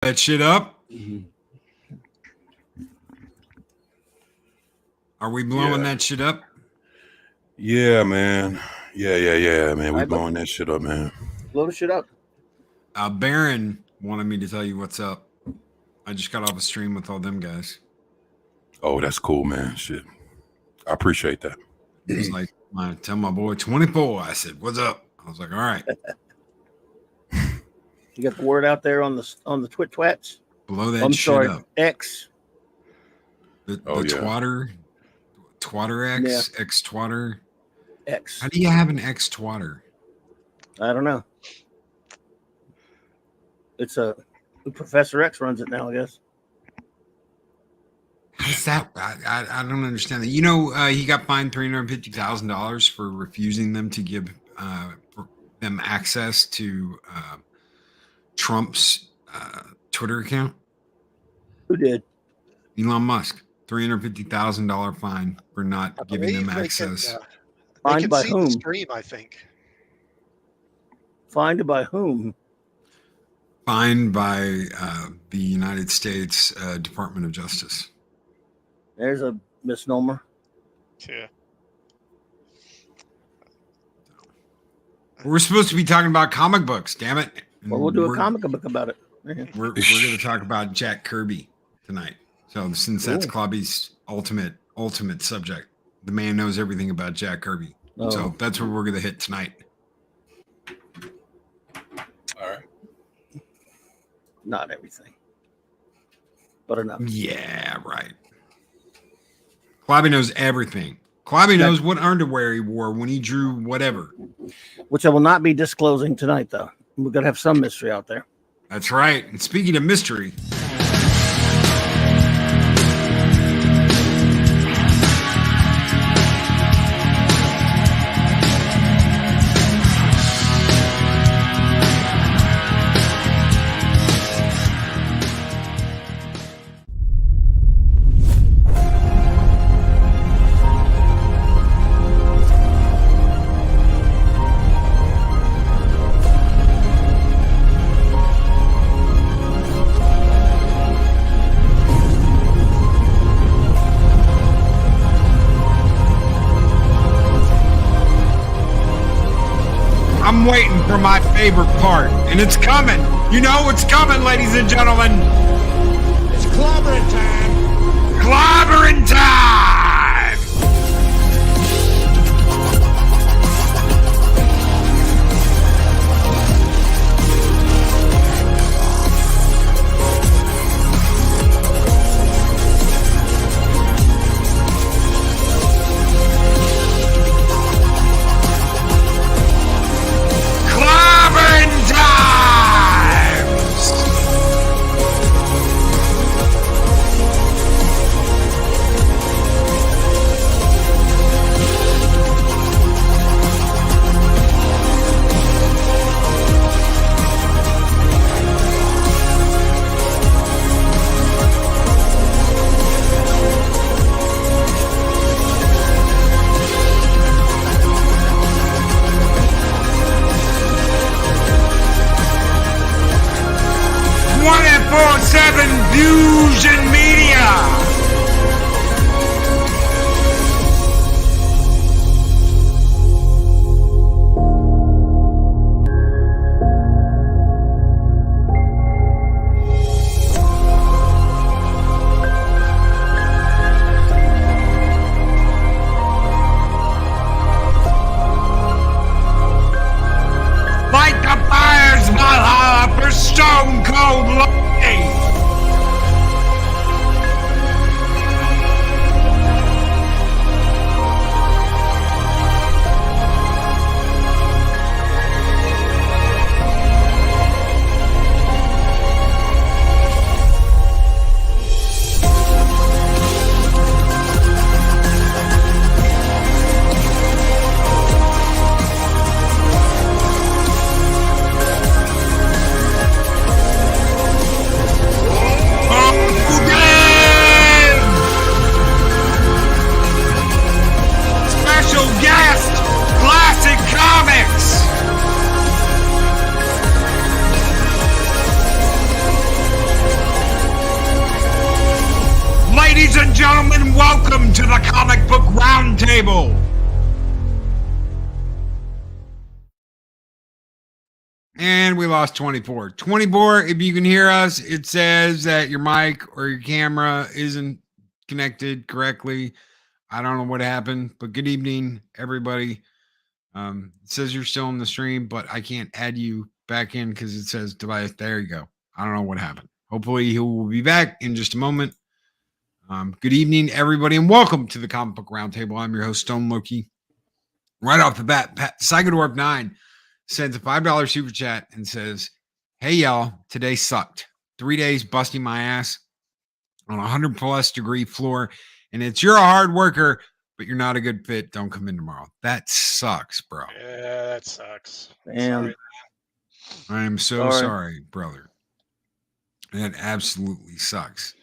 That shit up? Are we blowing that shit up? Yeah, man. Yeah, man. We blowing that shit up, man. Blow the shit up. Baron wanted me to tell you what's up. I just got off a stream with all them guys. Oh, that's cool, man. Shit. I appreciate that. It was like, tell my boy 24. I said, what's up? I was like, all right. You got the word out there on the twats? Blow that shit up. X. The twatter. Twatter X? Yeah. X twatter? X. How do you have an X twatter? I don't know. It's Professor X runs it now, I guess. How's that? I don't understand that. You know, he got fined $350,000 for refusing them to give them access to Trump's Twitter account. Who did? Elon Musk. $350,000 fine for not giving them access. Fined by whom? The stream, I think. Fined by whom? Fined by the United States Department of Justice. There's a misnomer. Yeah. We're supposed to be talking about comic books, damn it. Well, we'll do a comic book about it. We're going to talk about Jack Kirby tonight. So since that's Clobby's ultimate subject, the man knows everything about Jack Kirby. Oh. So that's what we're going to hit tonight. All right. Not everything, but enough. Yeah, right. Clobby knows everything. Clobby knows what underwear he wore when he drew whatever. Which I will not be disclosing tonight, though. We're going to have some mystery out there. That's right. And speaking of mystery... I'm waiting for my favorite part, and it's coming. You know it's coming, ladies and gentlemen. It's clobbering time. Clobbering time! Fusion Media. Like the fire's Valhalla for Stone Cold Loki. Ladies and gentlemen, welcome to the Comic Book Roundtable. And we lost 24. 24, if you can hear us, it says that your mic or your camera isn't connected correctly. I don't know what happened, but good evening, everybody. It says you're still in the stream, but I can't add you back in because it says device. There you go. I don't know what happened. Hopefully he will be back in just a moment. Good evening, everybody, and welcome to the Comic Book Roundtable. I'm your host, Stone Loki. Right off the bat, Psychodorf9 sends a $5 super chat and says, "Hey, y'all, today sucked. 3 days busting my ass on a 100+ degree floor, and it's you're a hard worker, but you're not a good fit. Don't come in tomorrow." That sucks, bro. Yeah, that sucks. Damn. Sorry. I am so Sorry. sorry, brother. That absolutely sucks.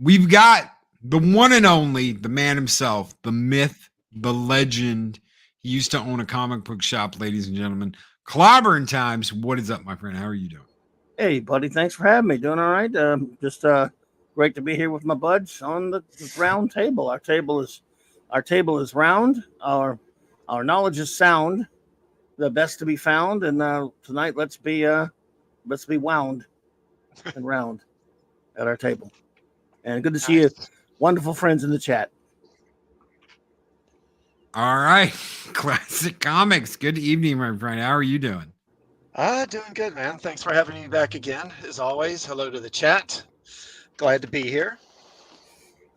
We've got the one and only, the man himself, the myth, the legend. He used to own a comic book shop, ladies and gentlemen. Clobberin Times. What is up, my friend? How are you doing? Hey, buddy. Thanks for having me. Doing all right. Just great to be here with my buds on the round table. Our table is round. Our knowledge is sound. The best to be found. And tonight, let's be wound and round at our table. And good to see you, wonderful friends in the chat. All right. Classic Comics. Good evening, my friend. How are you doing? Doing good, man. Thanks for having me back again. As always, hello to the chat. Glad to be here.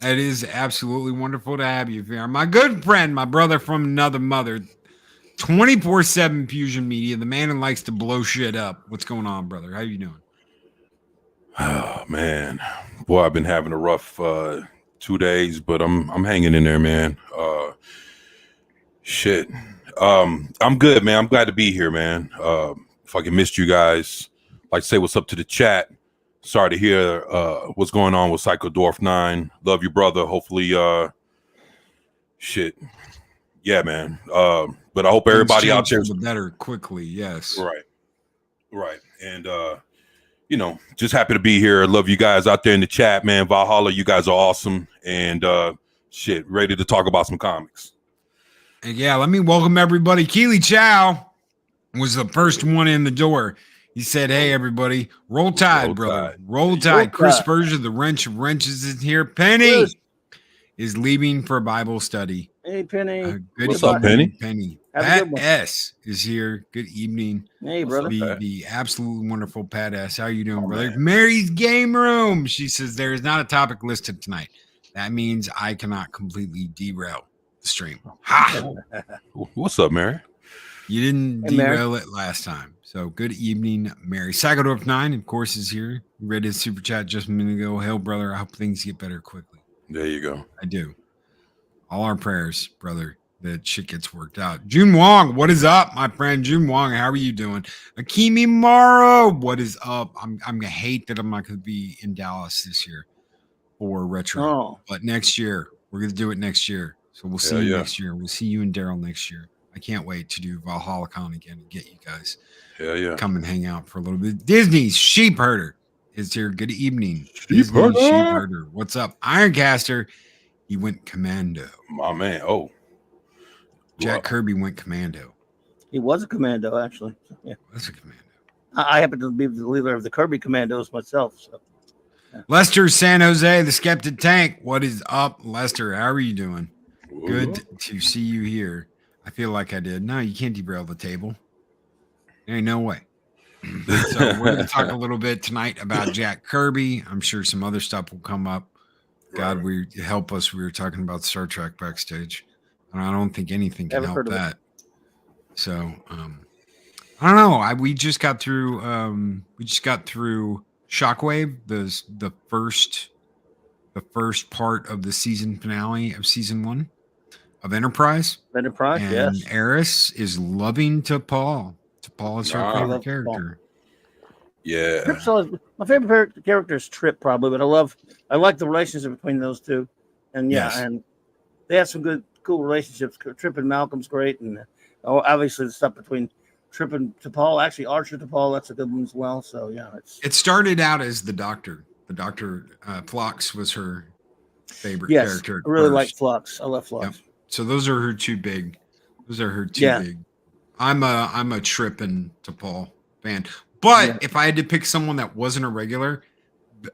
It is absolutely wonderful to have you here. My good friend, my brother from another mother, 24/7 Fusion Media, the man who likes to blow shit up. What's going on, brother? How you doing? Oh man, boy, I've been having a rough 2 days, but I'm hanging in there, man. Shit. I'm good, man. I'm glad to be here, man. Fucking missed you guys. Like to say what's up to the chat. Sorry to hear what's going on with Psychodorf9. Love you, brother. Hopefully, shit. Yeah, man. But I hope everybody out there is better quickly. Yes. Right. And you know, just happy to be here. Love you guys out there in the chat, man. Valhalla, you guys are awesome. And shit, ready to talk about some comics. And yeah, let me welcome everybody. Keely Chow was the first one in the door. He said, "Hey, everybody, roll tide, Roll brother. Tide. Roll tide." Chris Berger, the wrench of wrenches, is here. Penny is leaving for Bible study. Hey, Penny. Good What's evening, up, Penny? Penny. Have a Pat good one. S is here. Good evening. Hey, brother. The absolutely wonderful Pat S. How you doing, brother? man. Mary's Game Room. She says there is not a topic listed tonight. That means I cannot completely derail the stream. Ha! What's up, Mary? You didn't Hey, Mary. derail it last time. So good evening, Mary. Psychodorf9, of course, is here. We read his super chat just a minute ago. Hell, brother, I hope things get better quickly. There you go. I do. All our prayers, brother, that shit gets worked out. June Wong, what is up, my friend? June Wong, how are you doing? Akimi Morrow, what is up? I'm gonna hate that I'm not gonna be in Dallas this year for retro, Oh, but next year we're gonna do it next year. So we'll see you next year. We'll see you and Daryl next year. I can't wait to do Valhalla Con again and get you guys come and hang out for a little bit. Disney's Sheep Herder is here. Good evening. Sheep Herder. What's up? Ironcaster. He went commando. My man. Oh. Jack Kirby went commando. he was a commando, actually. So, yeah. That's a commando. I happen to be the leader of the Kirby Commandos myself. So. Lester San Jose, the Skeptic Tank. What is up, Lester? How are you doing? Good to see you here. I feel like I did. No, you can't derail the table. There ain't no way. So we're going to talk a little bit tonight about Jack Kirby. I'm sure some other stuff will come up. God, we help us. We were talking about Star Trek backstage, and I don't think anything can help that. So I don't know. We just got through. Shockwave, the first part of the season finale of season 1 of Enterprise. Enterprise, and yes. Eris is loving T'Pol. T'Pol is her favorite character. Yeah. My favorite character is Trip, probably, but I like the relationship between those two, and and they have some cool relationships. Trip and Malcolm's great, and obviously the stuff between Trip and T'Pol, actually Archer T'Pol, that's a good one as well. So yeah, it started out as the Doctor. The Doctor Phlox was her favorite Yes, character. I really first. like Flux. I love Flux. Yep. So those are her two big. Those are her two big. I'm a Trip and T'Pol fan. But if I had to pick someone that wasn't a regular,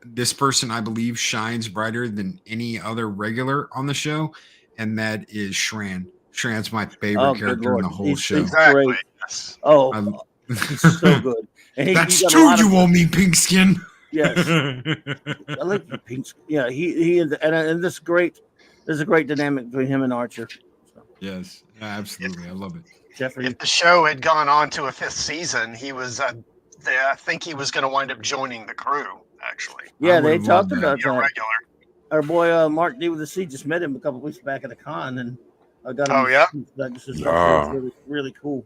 this person I believe shines brighter than any other regular on the show, and that is Shran. Shran's my favorite character in the whole show. Exactly. Great. Yes. Oh, he's so good. And That's got a true, lot you of- owe me, Pinkskin. Yes, I like the pinks. Yeah, he is, and this great. There's a great dynamic between him and Archer. So, Yes, absolutely. I love it. Jeffrey, If the show had gone on to a 5th season, he was. I think he was going to wind up joining the crew. Actually, yeah, they talked that. about be a that. regular. Our boy Mark D with the C just met him a couple weeks back at a con, and I got him. Oh, yeah? That just is really, really cool.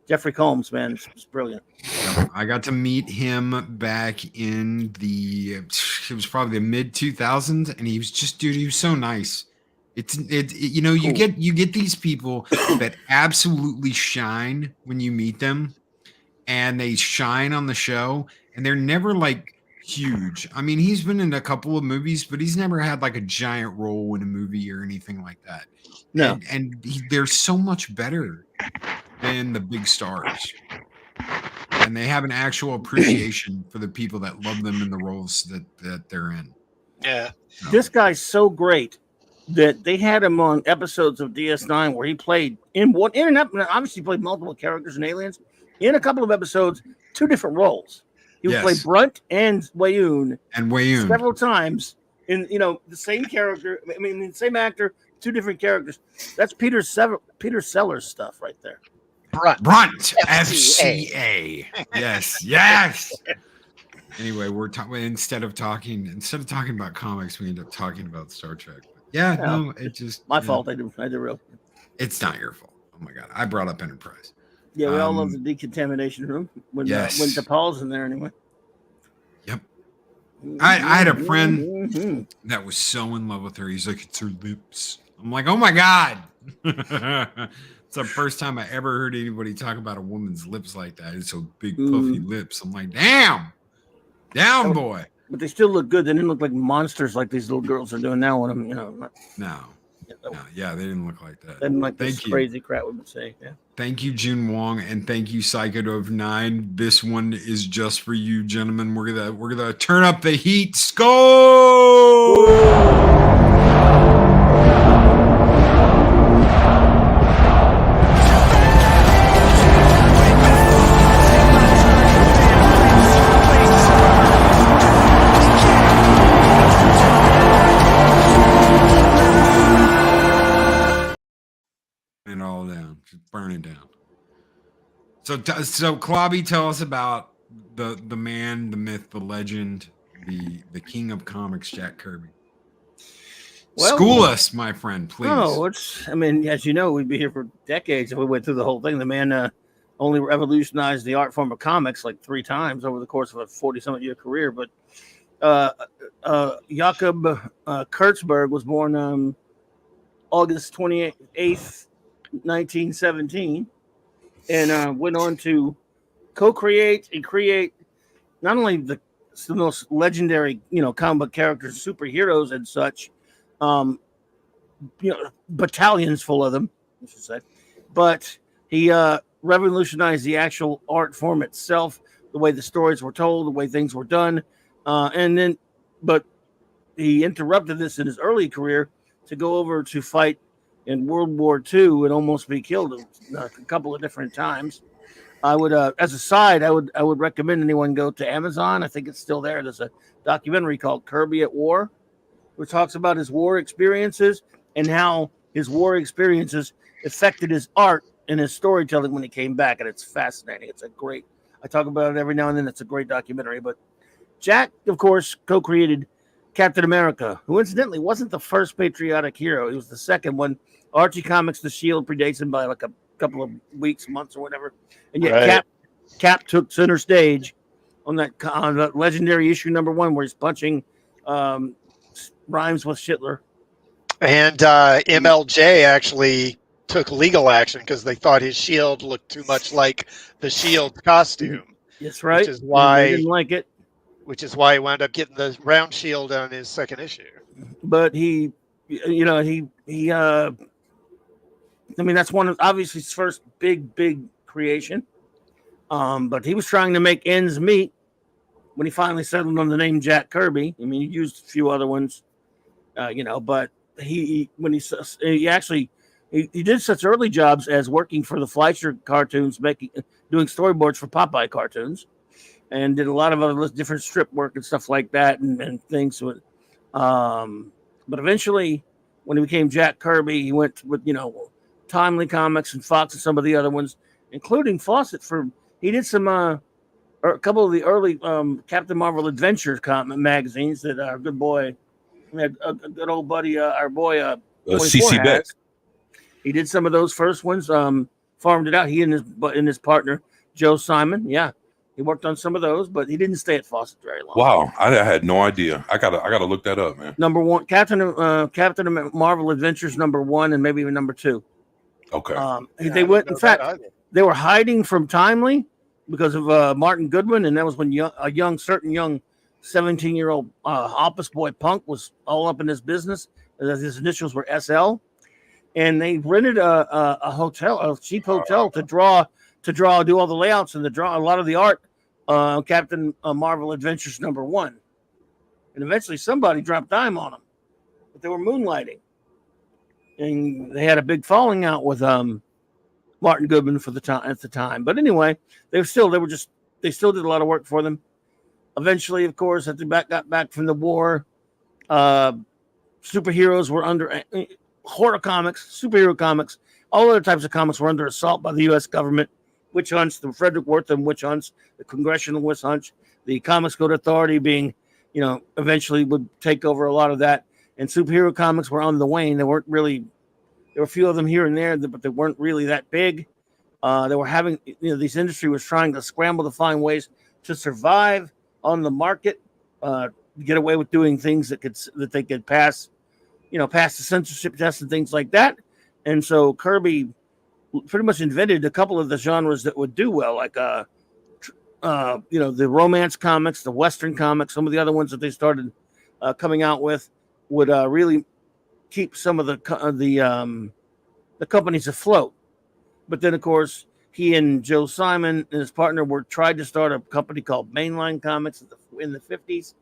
Jeffrey Combs, man, it's brilliant. I got to meet him back in it was probably the mid 2000s, and he was just, dude, he was so nice. You Cool. you get these people that absolutely shine when you meet them, and they shine on the show, and they're never like huge. I mean, he's been in a couple of movies, but he's never had like a giant role in a movie or anything like that. No, they're so much better than the big stars, and they have an actual appreciation for the people that love them in the roles that they're in. Yeah. So, this guy's so great that they had him on episodes of DS9 where he played obviously played multiple characters and aliens in a couple of episodes, 2 different roles. He would play Brunt and Wayoon several times in the same character. I mean, the same actor, 2 different characters. That's Peter Sellers stuff right there. Brunt FCA. Yes. Anyway, instead of talking about comics, we end up talking about Star Trek. No, it just my fault. I did real. It's not your fault. Oh my god, I brought up Enterprise. Yeah, we all love the decontamination room when T'Pol's in there anyway. Yep. I had a friend that was so in love with her. He's like, it's her lips. I'm like, oh my god. It's the first time I ever heard anybody talk about a woman's lips like that. It's so big, puffy lips. I'm like, damn, boy. But they still look good. They didn't look like monsters like these little girls are doing now with them. No, they didn't look like that. They didn't like this crazy crap we would say. Yeah. Thank you, June Wong, and thank you, Psycho of 9. This one is just for you, gentlemen. We're gonna turn up the heat. Skull! And all down, just burn it down. So Clobby, tell us about the man, the myth, the legend, the king of comics, Jack Kirby. Well, school us, my friend, please. No, as you know, we'd be here for decades if we went through the whole thing. The man only revolutionized the art form of comics like 3 times over the course of a 40-something year career. But Jakob Kurtzberg was born August 28th, 1917, and went on to co-create and create not only the most legendary, comic book characters, superheroes, and such, battalions full of them, I should say, but he revolutionized the actual art form itself, the way the stories were told, the way things were done, but he interrupted this in his early career to go over to fight in World War II and almost be killed a couple of different times. I would, as a side, I would recommend anyone go to Amazon. I think it's still there. There's a documentary called Kirby at War, which talks about his war experiences and how his war experiences affected his art and his storytelling when he came back. And it's fascinating. I talk about it every now and then. It's a great documentary. But Jack, of course, co-created Captain America, who incidentally wasn't the first patriotic hero. He was the second one. Archie Comics, The Shield predates him by like a couple of weeks, months, or whatever. And yet Cap took center stage on that legendary issue #1 where he's punching rhymes with Schittler. And MLJ actually took legal action because they thought his shield looked too much like the Shield costume. That's right. Which is why they didn't like it. which is why he wound up getting the round shield on his second issue. But he I mean, that's one of obviously his first big creation. But he was trying to make ends meet when he finally settled on the name Jack Kirby. I mean, he used a few other ones, but he did such early jobs as working for the Fleischer cartoons, doing storyboards for Popeye cartoons, and did a lot of other different strip work and stuff like that and things. But eventually, when he became Jack Kirby, he went with Timely Comics and Fox and some of the other ones, including Fawcett. He did some a couple of the early Captain Marvel Adventures magazines that our good boy, a good old buddy, our boy CC Beck. He did some of those first ones. Farmed it out. He and his partner Joe Simon. Yeah, he worked on some of those, but he didn't stay at Fawcett very long. Wow, I had no idea. I gotta look that up, man. Number one, Captain Marvel Adventures #1 and maybe even #2. Okay. They went. In fact, they were hiding from Timely because of Martin Goodwin, and that was when a certain young 17-year-old office boy punk was all up in this business. His initials were SL, and they rented a cheap hotel to do all the layouts and draw a lot of the art. Captain Marvel Adventures #1, and eventually somebody dropped dime on them, but they were moonlighting. And they had a big falling out with Martin Goodman at the time. But anyway, they still did a lot of work for them. Eventually, of course, as they got back from the war, superheroes were under horror comics, superhero comics, all other types of comics were under assault by the U.S. government. Witch hunts, the Frederick Wortham witch hunts, the Congressional witch hunts, the Comics Code Authority being, eventually would take over a lot of that. And superhero comics were on the wane. There were a few of them here and there, but they weren't really that big. They were having, this industry was trying to scramble to find ways to survive on the market, get away with doing things that they could pass the censorship test and things like that. And so Kirby pretty much invented a couple of the genres that would do well, like the romance comics, the Western comics, some of the other ones that they started coming out with would really keep some of the companies afloat. But then, of course, he and Joe Simon and his partner tried to start a company called Mainline Comics in the 50s.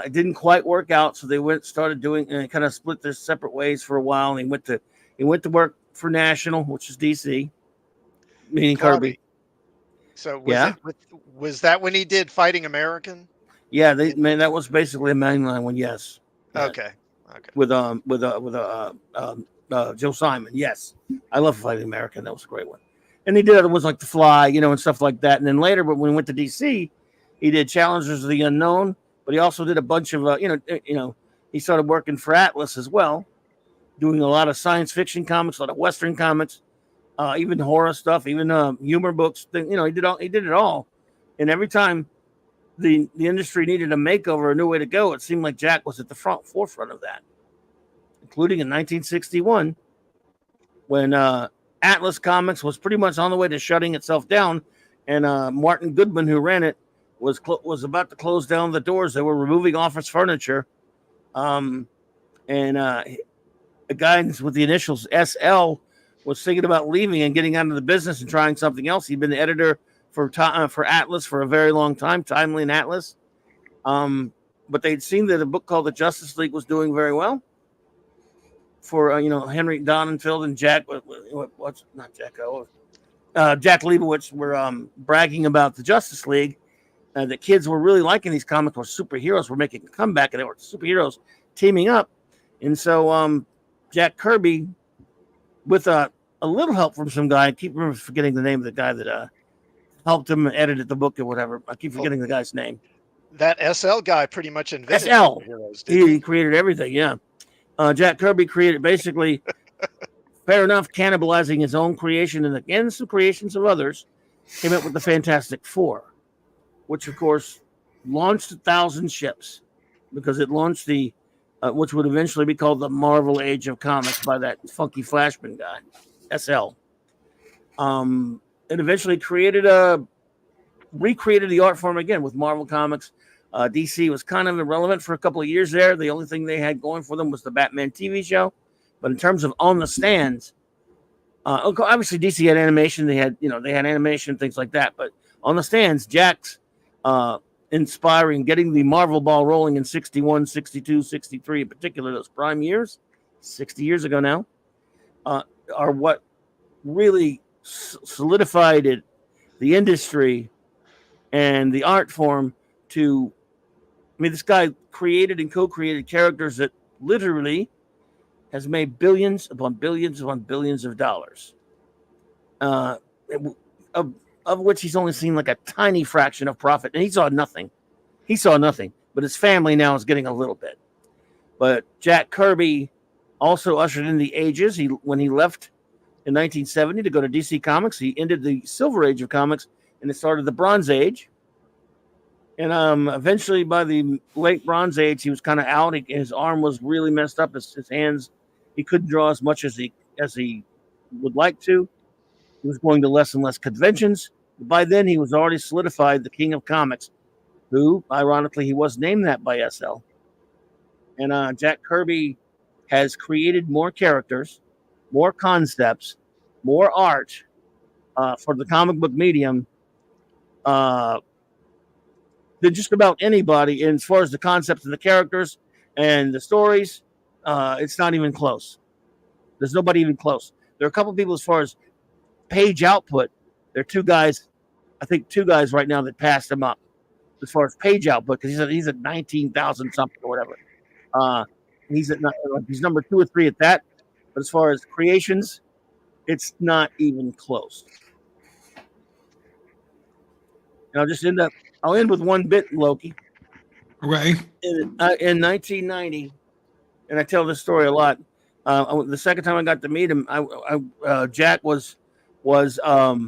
It didn't quite work out, so they started doing and kind of split their separate ways for a while. And he went to work for National, which is DC, meaning Kirby. So was that when he did Fighting American? Yeah, that was basically a Mainline one. Yes. Okay. With Joe Simon. Yes, I love Fighting American. That was a great one. And he did other ones like The Fly, and stuff like that. And then later, but when he went to DC, he did Challengers of the Unknown. But he also did a bunch of he started working for Atlas as well, doing a lot of science fiction comics, a lot of Western comics, even horror stuff, even humor books. He did it all. And every time the industry needed a makeover, a new way to go, it seemed like Jack was at the forefront of that, including in 1961 when Atlas Comics was pretty much on the way to shutting itself down, and Martin Goodman, who ran it, was about to close down the doors. They were removing office furniture, and a guy with the initials SL was thinking about leaving and getting out of the business and trying something else. He'd been the editor for Atlas for a very long time, Timely and Atlas. But they'd seen that a book called The Justice League was doing very well for Henry Donenfeld and Jack Leibowitz were bragging about the Justice League. The kids were really liking these comics where superheroes were making a comeback, and they were superheroes teaming up. And so Jack Kirby, with a little help from some guy, I keep forgetting the name of the guy that helped him edit the book or whatever. I keep forgetting the guy's name. That SL guy pretty much invented SL. Superheroes, He created everything, yeah. Jack Kirby created basically, fair enough, cannibalizing his own creation and some creations of others. Came up with the Fantastic Four, which of course launched 1,000 ships because it launched which would eventually be called the Marvel Age of Comics by that funky Flashman guy, SL. It eventually recreated the art form again with Marvel Comics, DC was kind of irrelevant for a couple of years there. The only thing they had going for them was the Batman TV show. But in terms of on the stands, obviously DC had animation. They had animation, things like that. But on the stands, Jack's inspiring, getting the Marvel ball rolling in 61, 62, 63, in particular, those prime years, 60 years ago now, are what really solidified the industry and the art form to, this guy created and co-created characters that literally has made billions upon billions upon billions of dollars, of which he's only seen like a tiny fraction of profit. And he saw nothing, but his family now is getting a little bit. But Jack Kirby also ushered in the ages. When he left in 1970 to go to DC Comics, he ended the Silver Age of comics and it started the Bronze Age. And eventually, by the late Bronze Age, he was kind of out. His arm was really messed up. His hands, he couldn't draw as much as he would like to. He was going to less and less conventions. By then, he was already solidified the king of comics, who, ironically, he was named that by SL. And Jack Kirby has created more characters, more concepts, more art for the comic book medium than just about anybody. And as far as the concepts and the characters and the stories, it's not even close. There's nobody even close. There are a couple of people as far as page output. There are two guys right now that passed him up as far as page output, because he's at 19,000 something or whatever. He's number 2 or 3 at that. But as far as creations, it's not even close. And I'll end with one bit, Loki. Okay. In 1990, and I tell this story a lot. The second time I got to meet him, Jack was a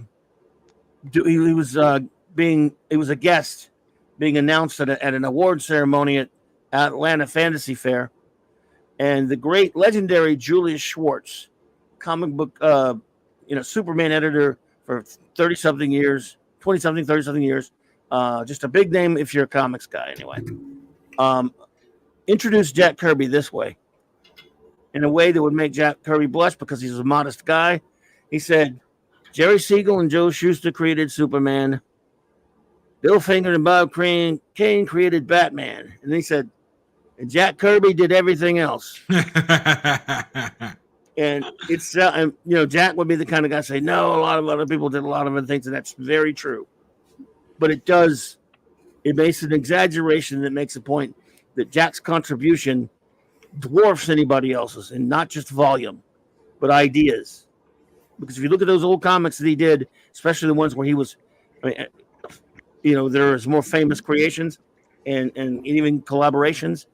guest being announced at an award ceremony at Atlanta Fantasy Fair, and the great legendary Julius Schwartz, comic book Superman editor for 30-something years, 20-something, 30-something years, just a big name if you're a comics guy anyway, introduced Jack Kirby this way, in a way that would make Jack Kirby blush because he's a modest guy. He said, Jerry Siegel and Joe Shuster created Superman. Bill Finger and Bob Kane created Batman. And he said, and Jack Kirby did everything else. And it's, Jack would be the kind of guy to say, no, a lot of other people did a lot of other things, and that's very true. But it makes an exaggeration that makes a point that Jack's contribution dwarfs anybody else's, and not just volume, but ideas. Because if you look at those old comics that he did, especially the ones where he was, there is more famous creations and even collaborations.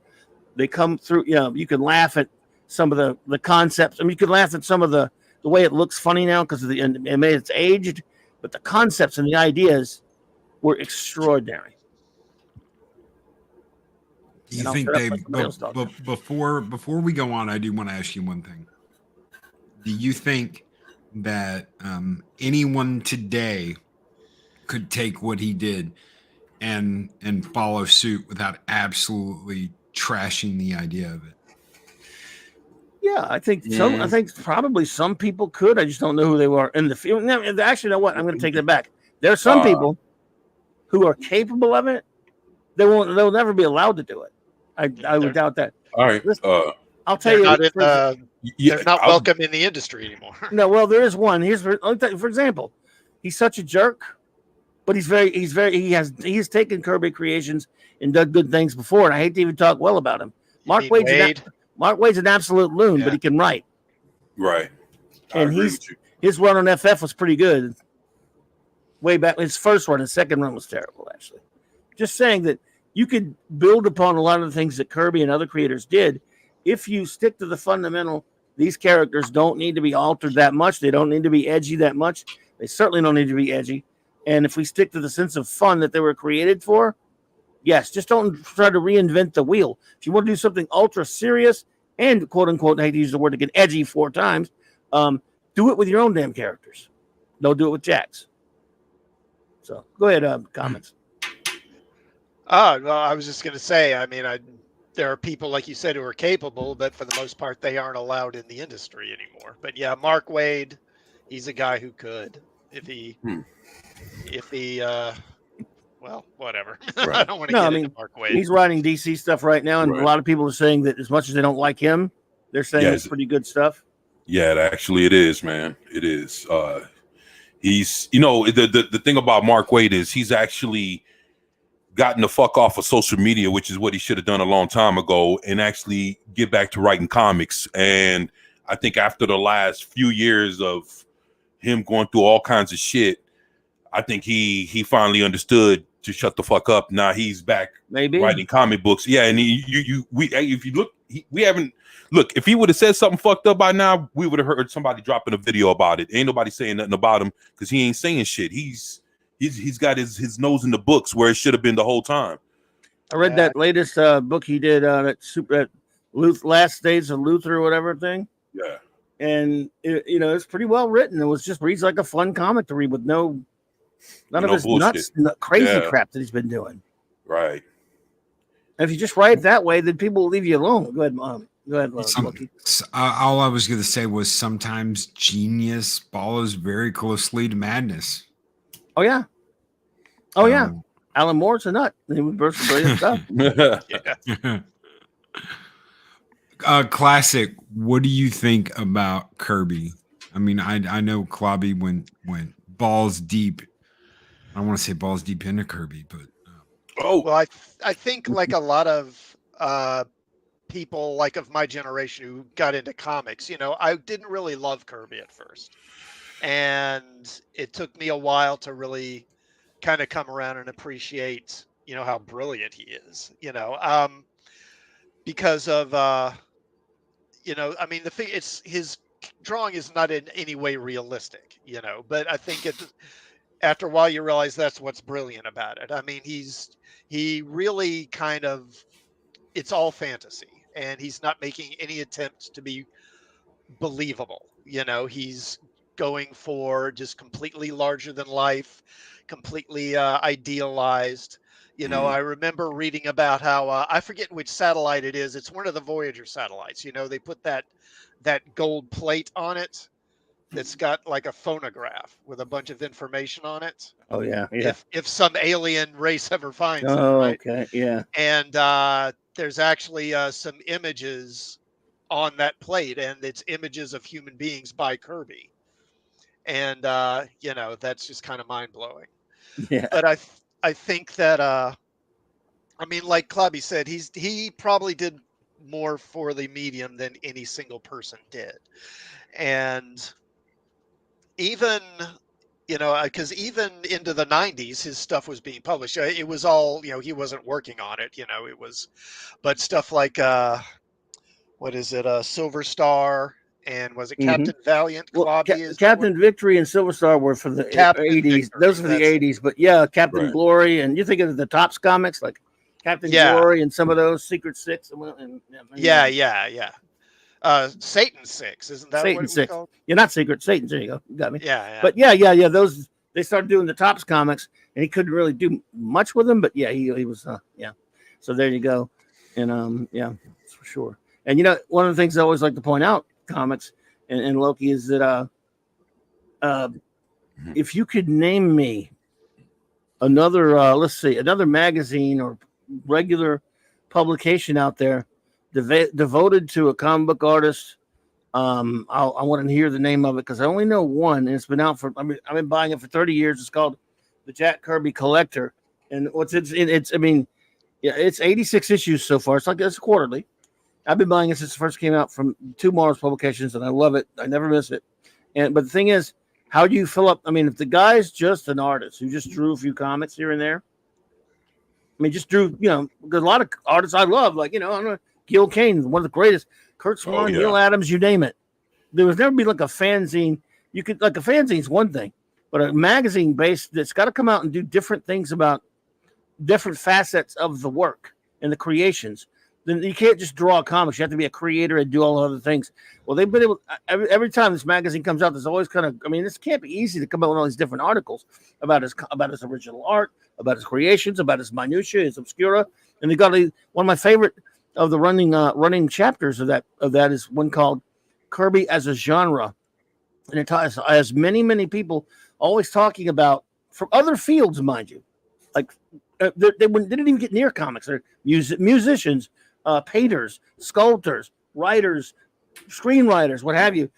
They come through, you can laugh at some of the concepts. You could laugh at some of the way it looks funny now because it's aged, but the concepts and the ideas were extraordinary. Do you think, Dave, before we go on, I do want to ask you one thing. Do you think that anyone today could take what he did and follow suit without absolutely trashing the idea of it? Yeah, I think I think probably some people could. I just don't know who they were in the field. Actually, you know what? I'm going to take that back. There are some people who are capable of it. They'll never be allowed to do it. I would doubt that. All right. Listen, I'll tell you. They're not welcome in the industry anymore. No, well, there is one. For example, he's such a jerk, but he has taken Kirby creations and done good things before, and I hate to even talk well about him. Mark Waid's an absolute loon, but he can write. Right. And his run on FF was pretty good. Way back, his first run, his second run was terrible, actually. Just saying that you could build upon a lot of the things that Kirby and other creators did if you stick to the fundamental. These characters don't need to be altered that much. They don't need to be edgy that much. They certainly don't need to be edgy. And if we stick to the sense of fun that they were created for, yes, just don't try to reinvent the wheel. If you want to do something ultra serious and quote unquote, I hate to use the word to get edgy 4 times, do it with your own damn characters. Don't do it with Jack's. So go ahead, comments. Oh, well, I was just going to say, I mean, there are people like you said who are capable, but for the most part, they aren't allowed in the industry anymore. But yeah, Mark Wade, he's a guy who could if he, Hmm. well, whatever. Right. I don't want to No, I get into mean, Mark Wade. he's writing DC stuff right now, and a Right. lot of people are saying that as much as they don't like him, they're saying Yes. it's pretty good stuff. Yeah, actually it is, man. It is. He's, the thing about Mark Wade is he's actually gotten the fuck off of social media, which is what he should have done a long time ago, and actually get back to writing comics. And I think after the last few years of him going through all kinds of shit, I think he finally understood to shut the fuck up. Now he's back Maybe writing comic books. Yeah, and if you look, we haven't look. If he would have said something fucked up by now, we would have heard somebody dropping a video about it. Ain't nobody saying nothing about him because he ain't saying shit. He's got his nose in the books where it should have been the whole time. I read that latest book he did, that Last Days of Luther or whatever thing. Yeah, and it's pretty well written. It was just reads like a fun comic to read with none of his bullshit. crazy crap that he's been doing. Right. And if you just write it that way, then people will leave you alone. Go ahead, Mom. Go ahead, Loki. All I was going to say was sometimes genius follows very closely to madness. Oh yeah. Oh yeah. Alan Moore's a nut. He was some brilliant stuff. Classic. What do you think about Kirby? I mean, I know Clobby went balls deep. I don't want to say balls deep into Kirby, but well, I think like a lot of people like of my generation who got into comics, I didn't really love Kirby at first, and it took me a while to really kind of come around and appreciate how brilliant he is, because of I mean, the thing, it's his drawing is not in any way realistic, but I think after a while you realize that's what's brilliant about it. I mean, he really kind of, it's all fantasy, and he's not making any attempts to be believable. He's going for just completely larger than life, completely idealized. I remember reading about how I forget which satellite it is. It's one of the Voyager satellites. They put that gold plate on it that's got like a phonograph with a bunch of information on it. Oh yeah, yeah. If some alien race ever finds it, right? Okay, yeah. And there's actually some images on that plate, and it's images of human beings by Kirby. And that's just kind of mind blowing. Yeah. But I think that I mean, like Clobby said, he probably did more for the medium than any single person did. And even because even into the 90s his stuff was being published. It was all, he wasn't working on it, it was, but stuff like what is it, Silver Star, and was it Captain Valiant? Well, Captain Victory and Silver Star were for the 80s. Victory, those are the 80s. But yeah, Captain Glory, and you think of the Topps comics like Captain Glory and some of those Secret Six. Satan 6, isn't that Satan what it was 6? called? You're not Secret Satan. There you go. You got me. Yeah. But yeah. Those, they started doing the Topps comics, and he couldn't really do much with them. But yeah, he was So there you go, and that's for sure. And one of the things I always like to point out, comics and Loki, is that if you could name me another, another magazine or regular publication out there devoted to a comic book artist, I want to hear the name of it because I only know one, and it's been out for. I've been buying it for 30 years. It's called the Jack Kirby Collector, and it's 86 issues so far. It's quarterly. I've been buying it since it first came out from Two Mars Publications, and I love it. I never miss it. But the thing is, how do you fill up? I mean, if the guy's just an artist who just drew a few comics here and there, just drew, because a lot of artists I love, like, I don't know, Gil Kane, one of the greatest, Kurt Swan, Neil Adams, you name it. There was never be like a fanzine. You could, like, a fanzine's one thing, but a magazine based that's got to come out and do different things about different facets of the work and the creations. Then you can't just draw comics. You have to be a creator and do all the other things. Well, they've been able, every time this magazine comes out, there's always kind of, this can't be easy to come out with all these different articles about his original art, about his creations, about his minutiae, his obscura. And they got one of my favorite of the running chapters of that is one called Kirby as a Genre. And it has many people always talking about from other fields, mind you, like they didn't even get near comics. They're musicians, painters, sculptors, writers, screenwriters, what have you.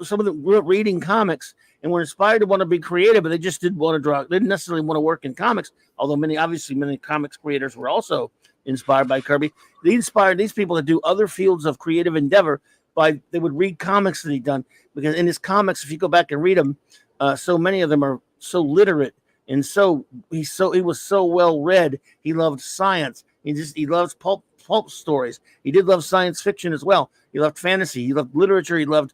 Some of them grew up reading comics and were inspired to want to be creative, but they just didn't want to draw. They didn't necessarily want to work in comics, although many comics creators were also inspired by Kirby. They inspired these people to do other fields of creative endeavor they would read comics that he'd done, because in his comics, if you go back and read them, so many of them are so literate and he was so well read. He loved science. He loves pulp stories. He did love science fiction as well. He loved fantasy. He loved literature. He loved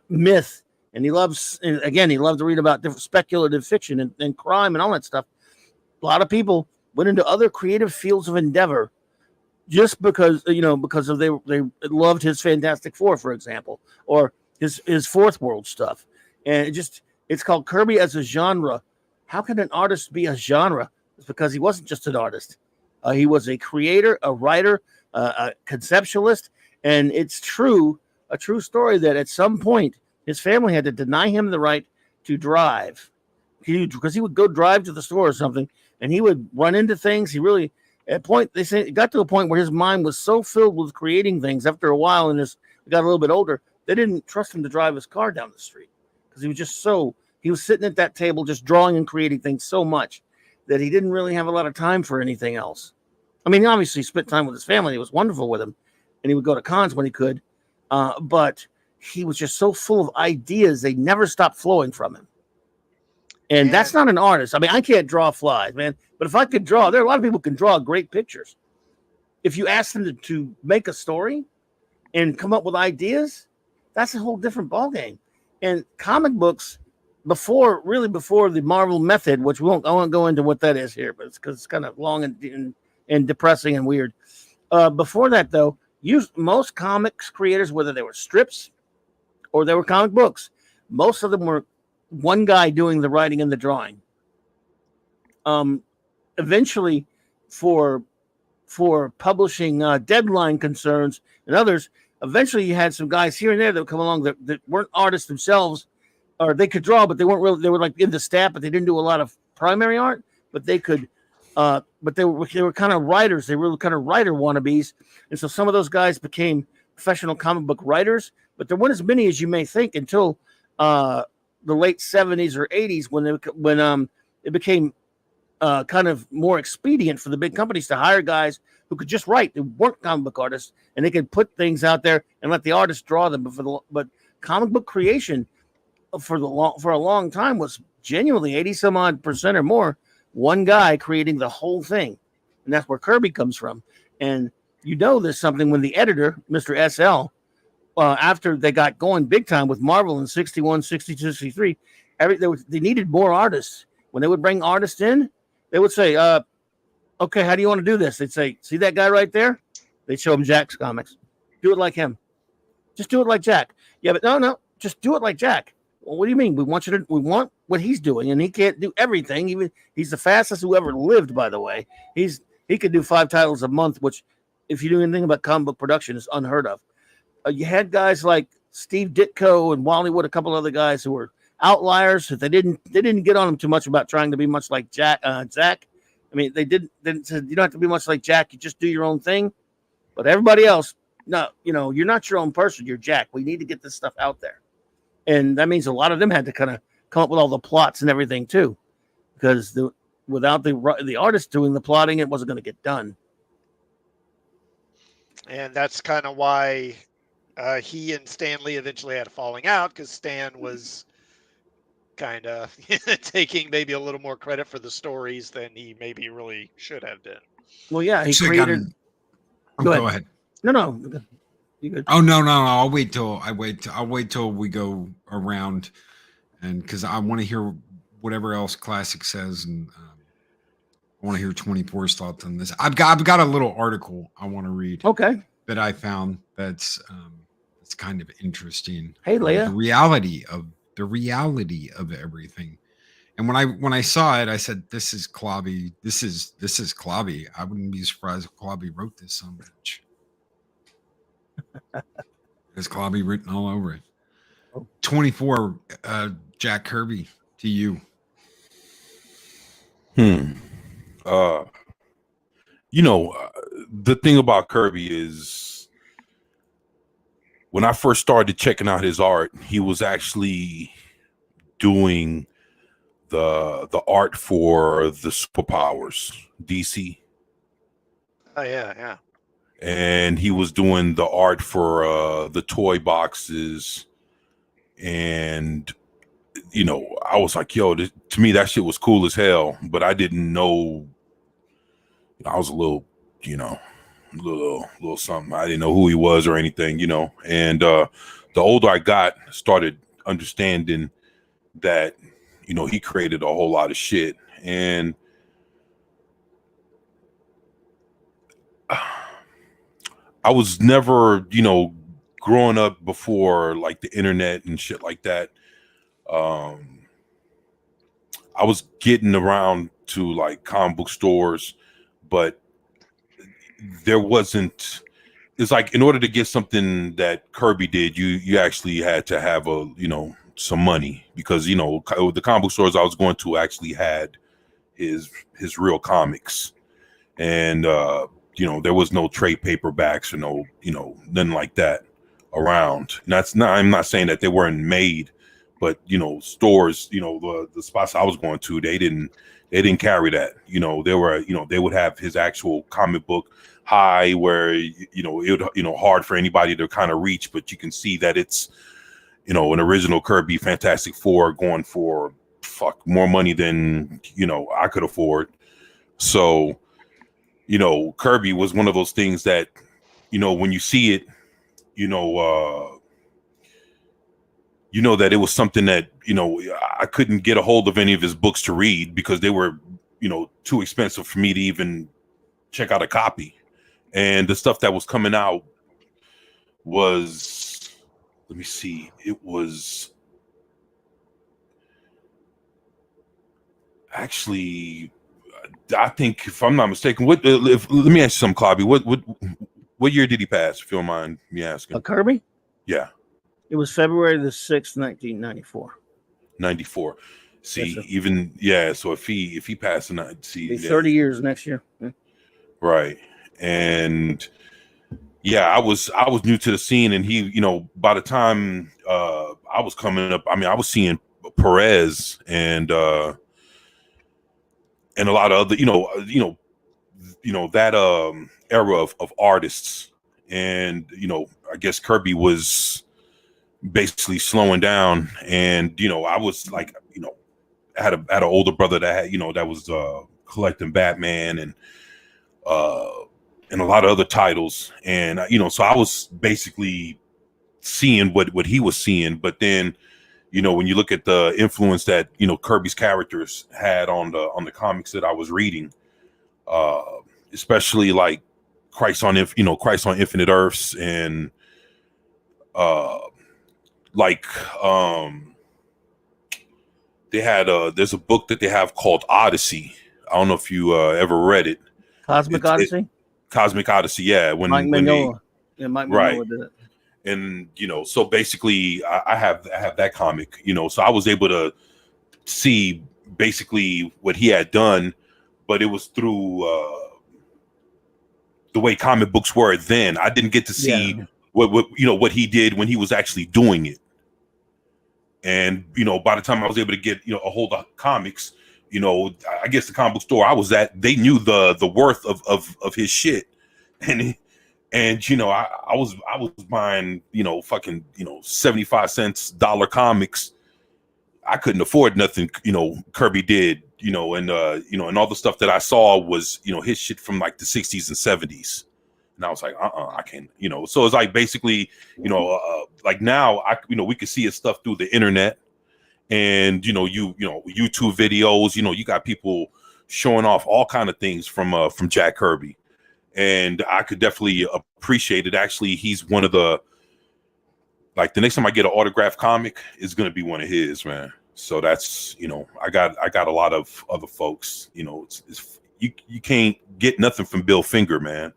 myth, and he loved to read about different speculative fiction and crime and all that stuff. A lot of people went into other creative fields of endeavor just because they loved his Fantastic Four, for example, or his Fourth World stuff. And it's called Kirby as a Genre. How can an artist be a genre? It's because he wasn't just an artist. He was a creator, a writer, a conceptualist, and it's a true story that at some point his family had to deny him the right to drive, because he would go drive to the store or something, and he would run into things. They say it got to a point where his mind was so filled with creating things. After a while, and he got a little bit older, they didn't trust him to drive his car down the street because he was sitting at that table just drawing and creating things so much that he didn't really have a lot of time for anything else. I mean, he obviously spent time with his family. It was wonderful with him, and he would go to cons when he could. But he was just so full of ideas, they never stopped flowing from him. And that's not an artist. I mean, I can't draw flies, man. But if I could draw, there are a lot of people who can draw great pictures. If you ask them to make a story and come up with ideas, that's a whole different ballgame. And comic books, before the Marvel method, which I won't go into what that is here, but it's because it's kind of long and depressing and weird. Before that, though, most comics creators, whether they were strips or they were comic books, most of them were one guy doing the writing and the drawing. Eventually, for publishing deadline concerns and others, eventually you had some guys here and there that would come along that weren't artists themselves, or they could draw, but they weren't really. They were like in the staff, but they didn't do a lot of primary art. But they could, but they were kind of writers. They were kind of writer wannabes, and so some of those guys became professional comic book writers. But there weren't as many as you may think until the late 70s or 80s when it became kind of more expedient for the big companies to hire guys who could just write. They weren't comic book artists, and they could put things out there and let the artists draw them. But comic book creation for a long time was genuinely 80% or more one guy creating the whole thing, and that's where Kirby comes from. And there's something when the editor, Mr. SL, after they got going big time with Marvel in 61, 62, 63, they needed more artists. When they would bring artists in, they would say, okay, how do you want to do this? They'd say, see that guy right there? They'd show him Jack's comics. Do it like him. Just do it like Jack. Yeah, but no, just do it like Jack. Well, what do you mean? We want what he's doing, and he can't do everything. Even he's the fastest who ever lived, by the way. He could do 5 titles a month, which, if you knew anything about comic book production, is unheard of. You had guys like Steve Ditko and Wally Wood, a couple other guys who were outliers. They didn't get on him too much about trying to be much like Zach. I mean, they didn't say you don't have to be much like Jack. You just do your own thing. But everybody else, no, you're not your own person. You're Jack. We need to get this stuff out there. And that means a lot of them had to kind of come up with all the plots and everything too, because without the artist doing the plotting, it wasn't going to get done. And that's kind of why he and Stan Lee eventually had a falling out, because Stan was kind of taking maybe a little more credit for the stories than he maybe really should have been. Well, yeah, he created. Go ahead. No. You good? Oh no! I'll wait till we go around, and because I want to hear whatever else Classic says, and I want to hear 24's thoughts on this. I've got a little article I want to read. Okay. That I found that's kind of interesting. Hey, Leah. The reality of everything. And when I saw it, I said, "This is Clobby. This is Clobby. I wouldn't be surprised if Clobby wrote this son of a bitch. There's Clobby written all over it." 24, Jack Kirby, to you. The thing about Kirby is, when I first started checking out his art, he was actually doing the art for the superpowers, DC. Oh yeah. And he was doing the art for the toy boxes. And I was like, yo, to me that shit was cool as hell, but I didn't know. I was a little, little something. I didn't know who he was or anything, And the older I got, started understanding that, he created a whole lot of shit. And I was never, growing up before like the internet and shit like that. I was getting around to like comic book stores, but there wasn't. It's like, in order to get something that Kirby did, you actually had to have some money, because the comic book stores I was going to actually had his real comics, and there was no trade paperbacks or no nothing like that around. And I'm not saying that they weren't made, but stores, the spots I was going to, they didn't carry that. They were, they would have his actual comic book high, where it would, hard for anybody to kind of reach, but you can see that it's an original Kirby Fantastic Four going for more money than I could afford. So Kirby was one of those things that when you see it, that it was something that I couldn't get a hold of any of his books to read, because they were too expensive for me to even check out a copy. And the stuff that was coming out was, let me see, it was actually, I think, if I'm not mistaken, let me ask you something, Clobby. What year did he pass, if you don't mind me asking? Kirby? Yeah. It was February the 6th, 1994. 94. See, yes, so if he passed, see, 30 years next year. Yeah. Right. And I was new to the scene, and he, by the time I was coming up, I mean, I was seeing Perez and a lot of other, that era of artists. And I guess Kirby was basically slowing down, and I was like, had an older brother that had, that was collecting Batman and a lot of other titles, and so I was basically seeing what he was seeing. But then when you look at the influence that Kirby's characters had on the comics that I was reading, especially like Christ on Infinite Earths, and they had there's a book that they have called Odyssey. I don't know if you ever read it. Cosmic Odyssey. Cosmic Odyssey, yeah. Mike Mignola did it. And so basically, I have that comic. So I was able to see basically what he had done, but it was through the way comic books were then. I didn't get to see what he did when he was actually doing it. And by the time I was able to get a hold of comics, I guess the comic book store I was at, they knew the worth of his shit, and I was buying fucking 75 cents dollar comics. I couldn't afford nothing Kirby did, and all the stuff that I saw was his shit from like the 60s and 70s. And I was like, I can't, so it's like basically, like now we can see his stuff through the internet, and YouTube videos, you got people showing off all kind of things from Jack Kirby, and I could definitely appreciate it. Actually, he's one of the, like, the next time I get an autographed comic is going to be one of his, man. So that's, I got a lot of other folks. You can't get nothing from Bill Finger, man.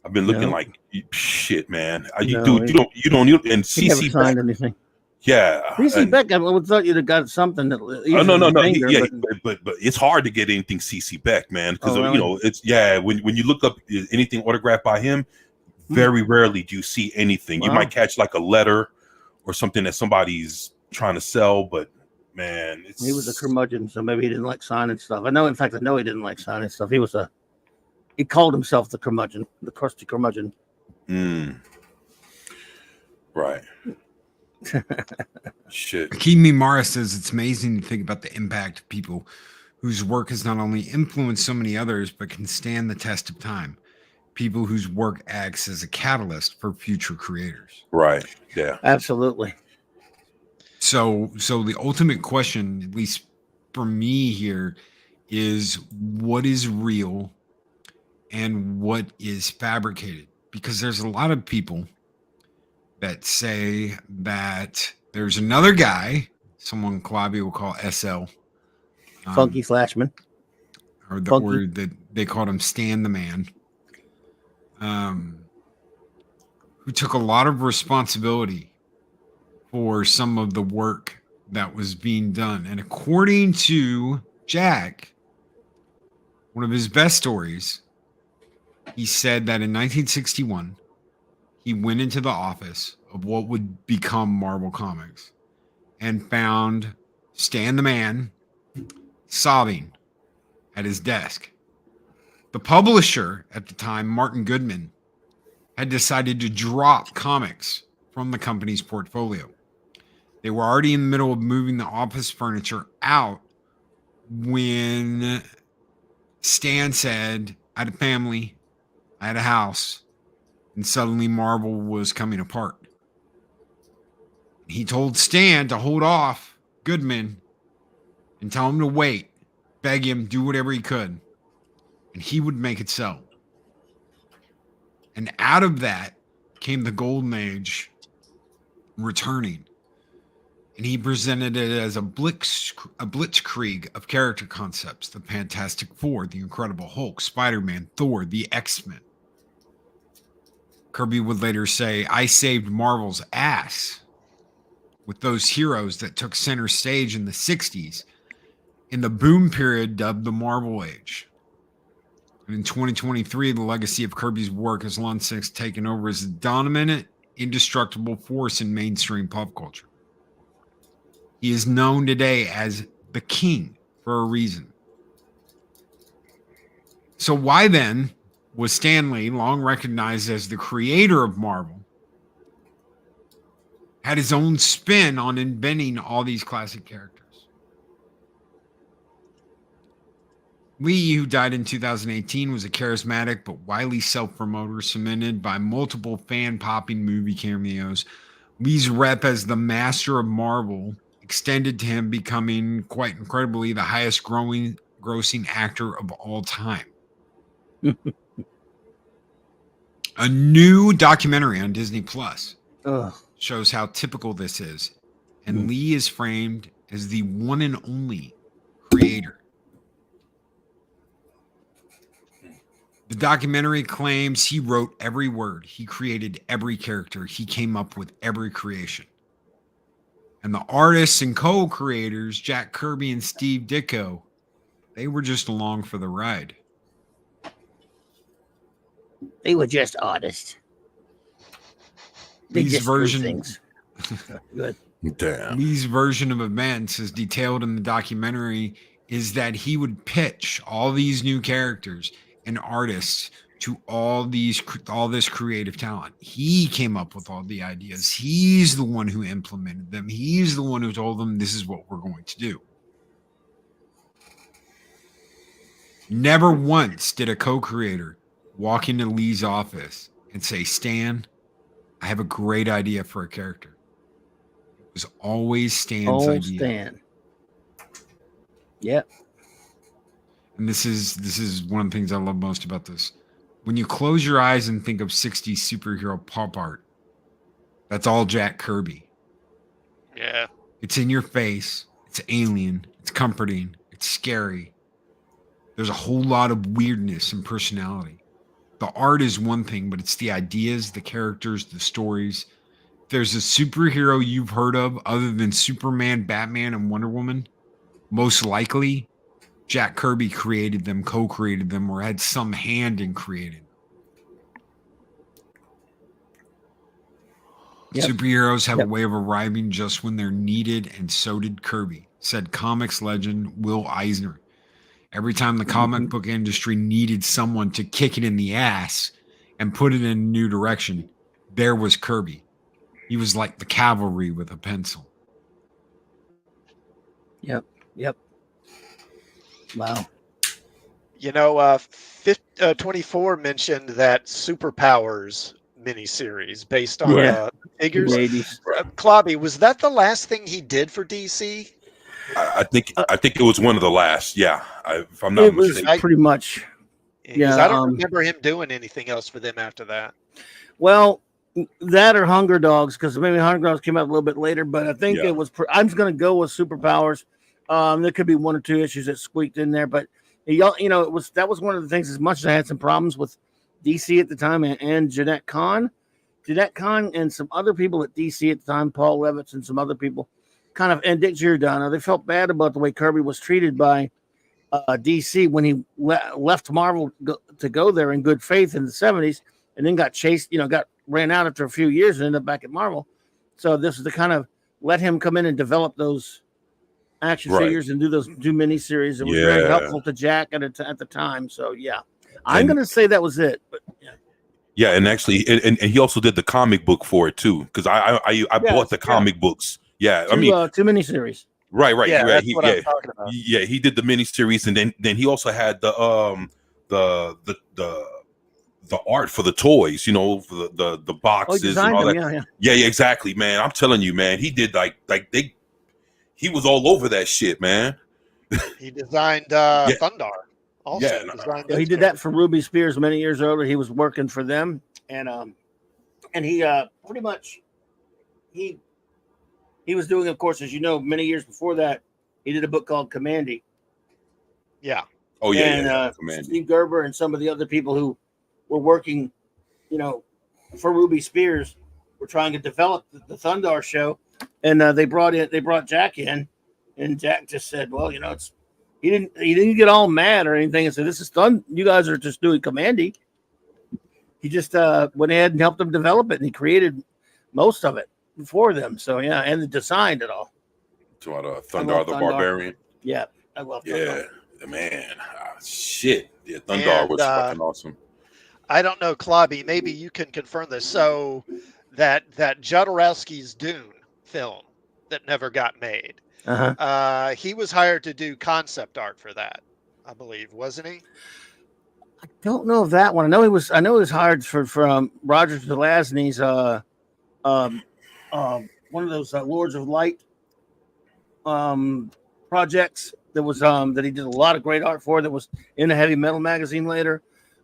I've been looking No. like shit, man. You No, do, you don't, and He never CC signed Beck, anything. yeah. CC and- Beck, I would thought you'd have got something that Oh, easier no, than no. Finger, Yeah, but but it's hard to get anything CC Beck, man, because Oh, really? it's when you look up anything autographed by him, very rarely do you see anything. You Wow. might catch like a letter or something that somebody's trying to sell, but man, he was a curmudgeon, so maybe he didn't like signing stuff. I know he didn't like signing stuff. He called himself the curmudgeon, the crusty curmudgeon. Right. Shit. Kimi Mara says it's amazing to think about the impact of people whose work has not only influenced so many others, but can stand the test of time. People whose work acts as a catalyst for future creators. Right. Yeah. Absolutely. So the ultimate question, at least for me here, is what is real and what is fabricated? Because there's a lot of people that say that there's another guy, someone Clobberin will call SL. Funky Flashman. Or that they called him Stan the Man. Who took a lot of responsibility for some of the work that was being done. And according to Jack, one of his best stories, he said that in 1961, he went into the office of what would become Marvel Comics and found Stan the Man sobbing at his desk. The publisher at the time, Martin Goodman, had decided to drop comics from the company's portfolio. They were already in the middle of moving the office furniture out when Stan said, I had a family, I had a house, and suddenly Marvel was coming apart. He told Stan to hold off Goodman and tell him to wait, beg him, do whatever he could, and he would make it sell. And out of that came the Golden Age returning. And he presented it as a blitzkrieg of character concepts: the Fantastic Four, the Incredible Hulk, Spider-Man, Thor, the X-Men. Kirby would later say, I saved Marvel's ass with those heroes that took center stage in the 60s in the boom period dubbed the Marvel Age. And in 2023, the legacy of Kirby's work has long since taken over as a dominant, indestructible force in mainstream pop culture. He is known today as the King for a reason. So why then was Stan Lee, long recognized as the creator of Marvel, had his own spin on inventing all these classic characters? Lee, who died in 2018, was a charismatic but wily self-promoter cemented by multiple fan-popping movie cameos. Lee's rep as the master of Marvel extended to him becoming, quite incredibly, the highest grossing actor of all time. A new documentary on Disney Plus shows how typical this is. And Lee is framed as the one and only creator. The documentary claims he wrote every word. He created every character. He came up with every creation. And the artists and co-creators, Jack Kirby and Steve Ditko, they were just along for the ride. They were just artists. Lee's version, Good. Damn. Lee's version of events, as detailed in the documentary, is that he would pitch all these new characters and artists to all this creative talent. He came up with all the ideas. He's the one who implemented them. He's the one who told them this is what we're going to do. Never once did a co-creator walk into Lee's office and say, Stan, I have a great idea for a character. It was always Stan's idea. Stan. Yep. And this is one of the things I love most about this. When you close your eyes and think of 60s superhero pop art, that's all Jack Kirby. Yeah. It's in your face. It's alien. It's comforting. It's scary. There's a whole lot of weirdness and personality. The art is one thing, but it's the ideas, the characters, the stories. If there's a superhero you've heard of other than Superman, Batman, and Wonder Woman, most likely Jack Kirby created them, co-created them, or had some hand in creating them. Yep. Superheroes have Yep. a way of arriving just when they're needed, and so did Kirby, said comics legend Will Eisner. Every time the comic book industry needed someone to kick it in the ass and put it in a new direction, there was Kirby. He was like the cavalry with a pencil. Yep. Wow. 24 mentioned that Superpowers miniseries based on Yeah. figures. 80s. Clobby, was that the last thing he did for DC? I think it was one of the last. Yeah, if I'm not It was mistaken. pretty much. Because Yeah, I don't remember him doing anything else for them after that. Well, that or Hunger Dogs, because maybe Hunger Dogs came out a little bit later, but I think Yeah. it was. I'm just going to go with Superpowers. There could be one or two issues that squeaked in there, but it was one of the things. As much as I had some problems with DC at the time and Jeanette Kahn and some other people at DC at the time, Paul Levitz and some other people, and Dick Giordano, they felt bad about the way Kirby was treated by DC when he left Marvel to go there in good faith in the 70s, and then got chased, ran out after a few years and ended up back at Marvel. So this is to kind of let him come in and develop those action Right. figures and do miniseries. It was Yeah. very helpful to Jack at the time. So yeah, I'm going to say that was it. But yeah. Yeah, and actually, and he also did the comic book for it too, because I bought the comic books. Yeah, I mean, two miniseries. right. Yeah, Yeah, that's what I'm talking about. yeah, he did the miniseries, and then he also had the art for the toys, for the boxes and all that. Yeah. Yeah, exactly, man. I'm telling you, man, he did he was all over that shit, man. He designed Thundar. Also, Yeah, designed He those did that for Ruby Spears many years earlier. He was working for them, and he pretty much he was doing, of course, as you know, many years before that, he did a book called Commandy. Yeah. Oh yeah, and Command. Steve Gerber and some of the other people who were working, for Ruby Spears were trying to develop the Thundar show, and they brought Jack in, and Jack just said, well, he didn't get all mad or anything and said, this is fun. You guys are just doing Commandy. He just went ahead and helped them develop it, and he created most of it for them. So yeah, and designed it all. Thundar the Barbarian. Yeah, I love Thundar. Yeah, man. Shit. Yeah, Thundar was fucking awesome. I don't know, Clobby, maybe you can confirm this. So that Jodorowsky's Dune film that never got made. Uh-huh. He was hired to do concept art for that, I believe, wasn't he? I don't know of that one. I know he was hired from Roger Zelazny's one of those Lords of Light projects that was that he did a lot of great art for, that was in a heavy metal magazine later.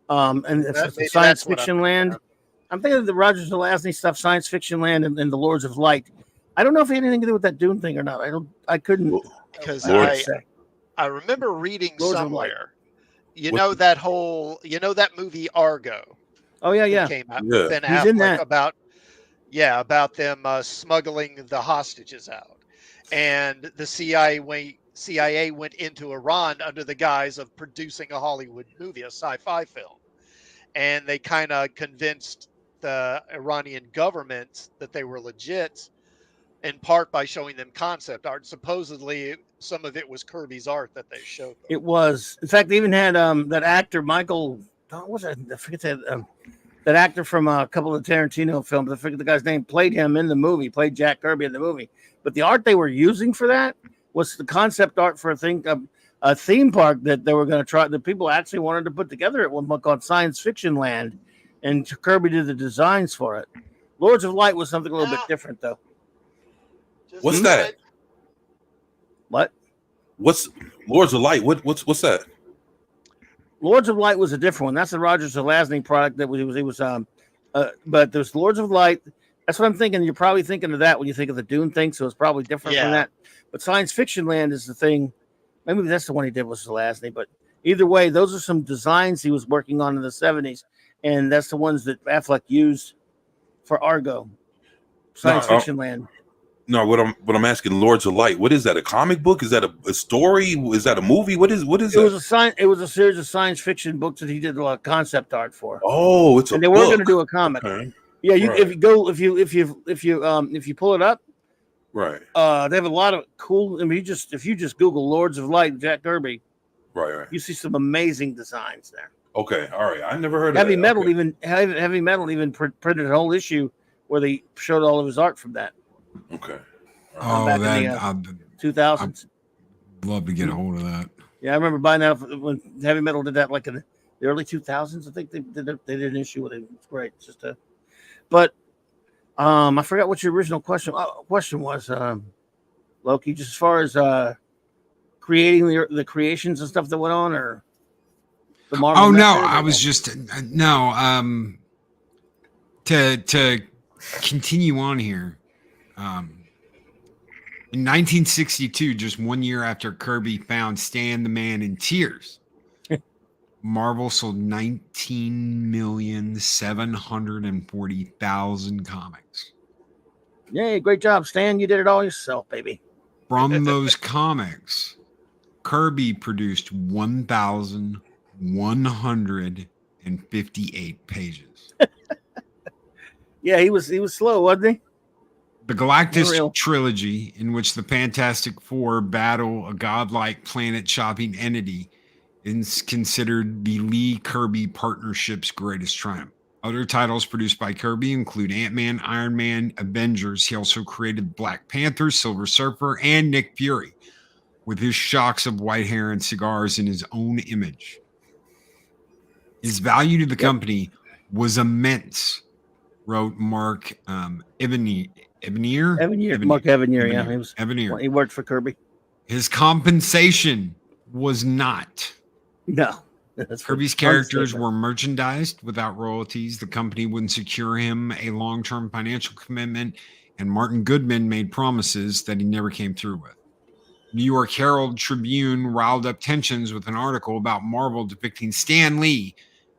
And it's Science Fiction Land. I'm thinking of the Roger Zelazny stuff, Science Fiction Land and the Lords of Light. I don't know if it had anything to do with that Dune thing or not. I couldn't, because Lord. I remember reading Lords of Light. somewhere, that movie Argo. Oh yeah, that came out. Yeah. Ben He's in Affleck that. about them smuggling the hostages out, and the CIA went into Iran under the guise of producing a Hollywood movie, a sci-fi film, and they kind of convinced the Iranian government that they were legit, in part by showing them concept art. Supposedly, some of it was Kirby's art that they showed them. It was. In fact, they even had that actor Michael. What was that? I forget that actor from a couple of Tarantino films. I forget the guy's name. Played him in the movie. Played Jack Kirby in the movie. But the art they were using for that was the concept art for a theme park that they were going to try. The people actually wanted to put together at one point called Science Fiction Land, and Kirby did the designs for it. Lords of Light was something a little bit different, though. What's that? What? What's Lords of Light? What's that? Lords of Light was a different one. That's the Roger Zelazny product that was but there's Lords of Light. That's what I'm thinking. You're probably thinking of that when you think of the Dune thing, so it's probably different from Yeah. that. But Science Fiction Land is the thing. Maybe that's the one he did was the last name. But either way, those are some designs he was working on in the 70s, and that's the ones that Affleck used for Argo. Science Fiction Land. No, what I'm asking, Lords of Light. What is that? A comic book? Is that a story? Is that a movie? What is that? It was a series of science fiction books that he did a lot of concept art for. Oh, it's and a they were going to do a comic. Okay. Yeah, Right. if you pull it up, Right. they have a lot of cool. I mean, if you just Google Lords of Light, Jack Kirby, Right. you see some amazing designs there. Okay. All right. I never heard of Heavy that. Metal Okay. Heavy Metal even printed a whole issue where they showed all of his art from that. Okay. Oh, back in that the, 2000s. I'd love to get a hold of that. Yeah, I remember buying that when Heavy Metal did that, like in the early 2000s. I think they did an issue with it. It's great. It's just but I forgot what your original question was, Loki. Just as far as creating the creations and stuff that went on, or the Marvel. Oh no, I was just no. To continue on here. In 1962, just 1 year after Kirby found Stan the Man in tears, Marvel sold 19,740,000 comics. Yay, great job, Stan. You did it all yourself, baby. From those comics, Kirby produced 1,158 pages. Yeah, he was slow, wasn't he? The Galactus trilogy, in which the Fantastic Four battle a godlike planet-shopping entity, is considered the Lee Kirby partnership's greatest triumph. Other titles produced by Kirby include Ant-Man, Iron Man, Avengers. He also created Black Panther, Silver Surfer, and Nick Fury, with his shocks of white hair and cigars in his own image. His value to the company was immense, wrote Mark Evanier. Mark Evanier, yeah. Evanier. He worked for Kirby. His compensation was not. No. Kirby's characters were merchandised without royalties. The company wouldn't secure him a long-term financial commitment, and Martin Goodman made promises that he never came through with. New York Herald Tribune riled up tensions with an article about Marvel depicting Stan Lee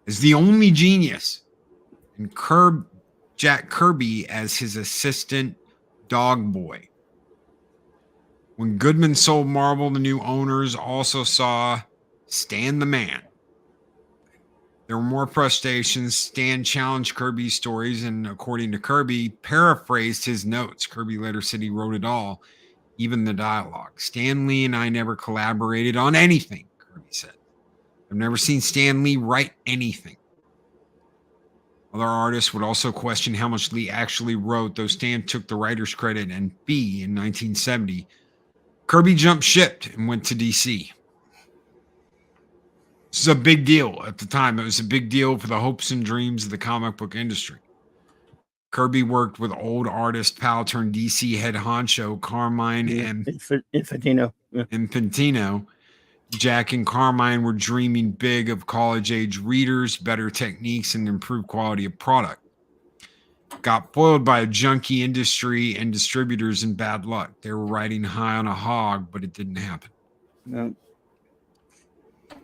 as the only genius and Jack Kirby as his assistant dog boy. When Goodman sold Marvel, the new owners also saw Stan the Man. There were more frustrations. Stan challenged Kirby's stories and, according to Kirby, paraphrased his notes. Kirby later said he wrote it all, even the dialogue. Stan Lee and I never collaborated on anything, Kirby said. I've never seen Stan Lee write anything. Other artists would also question how much Lee actually wrote, though Stan took the writer's credit and fee in 1970. Kirby jumped ship and went to DC. This is a big deal at the time. It was a big deal for the hopes and dreams of the comic book industry. Kirby worked with old artist pal turned DC head honcho Carmine and Infantino. Yeah. Infantino. Jack and Carmine were dreaming big of college-age readers, better techniques, and improved quality of product. Got foiled by a junky industry and distributors and bad luck. They were riding high on a hog, but it didn't happen. No.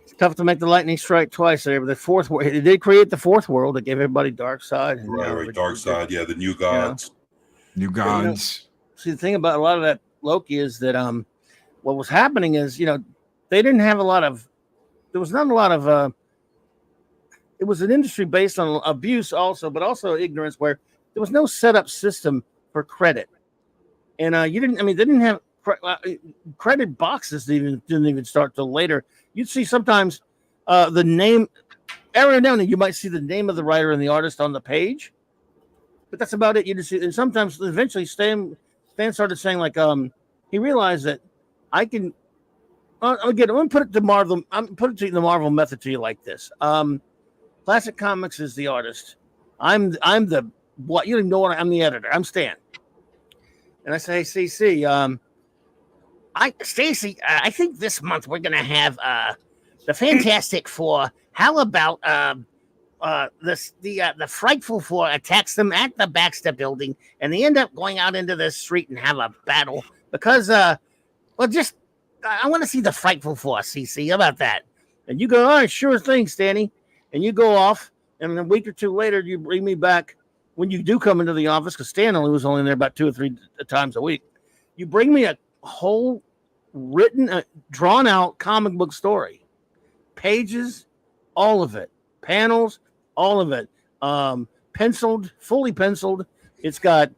It's tough to make the lightning strike twice there, but they did create the fourth world that gave everybody dark side. And, right, dark side. Yeah, the new gods. New gods. See, the thing about a lot of that Loki is that what was happening is, they didn't have there was not a lot of it was an industry based on abuse also, but also ignorance, where there was no setup system for credit. And they didn't have credit boxes didn't even start till later. You'd see sometimes the name, every now and then you might see the name of the writer and the artist on the page, but that's about it. You just see, and sometimes eventually Stan started saying, like, he realized that I can. Again, I'm gonna put it to Marvel. I'm put it to the Marvel method to you like this. Classic Comics is the artist. I'm the what? You don't even know what I'm the editor. I'm Stan, and I say, hey, CC, Stacy, I think this month we're gonna have the Fantastic Four. How about the Frightful Four attacks them at the Baxter Building, and they end up going out into the street and have a battle because I want to see the Frightful Four. CC, how about that? And you go, all right, sure thing, Stanny, and you go off, and a week or two later, you bring me back when you do come into the office because Stan was only there about 2 or 3 times a week. You bring me a whole written, drawn out comic book story, pages, all of it, panels, all of it, penciled, fully penciled. It's got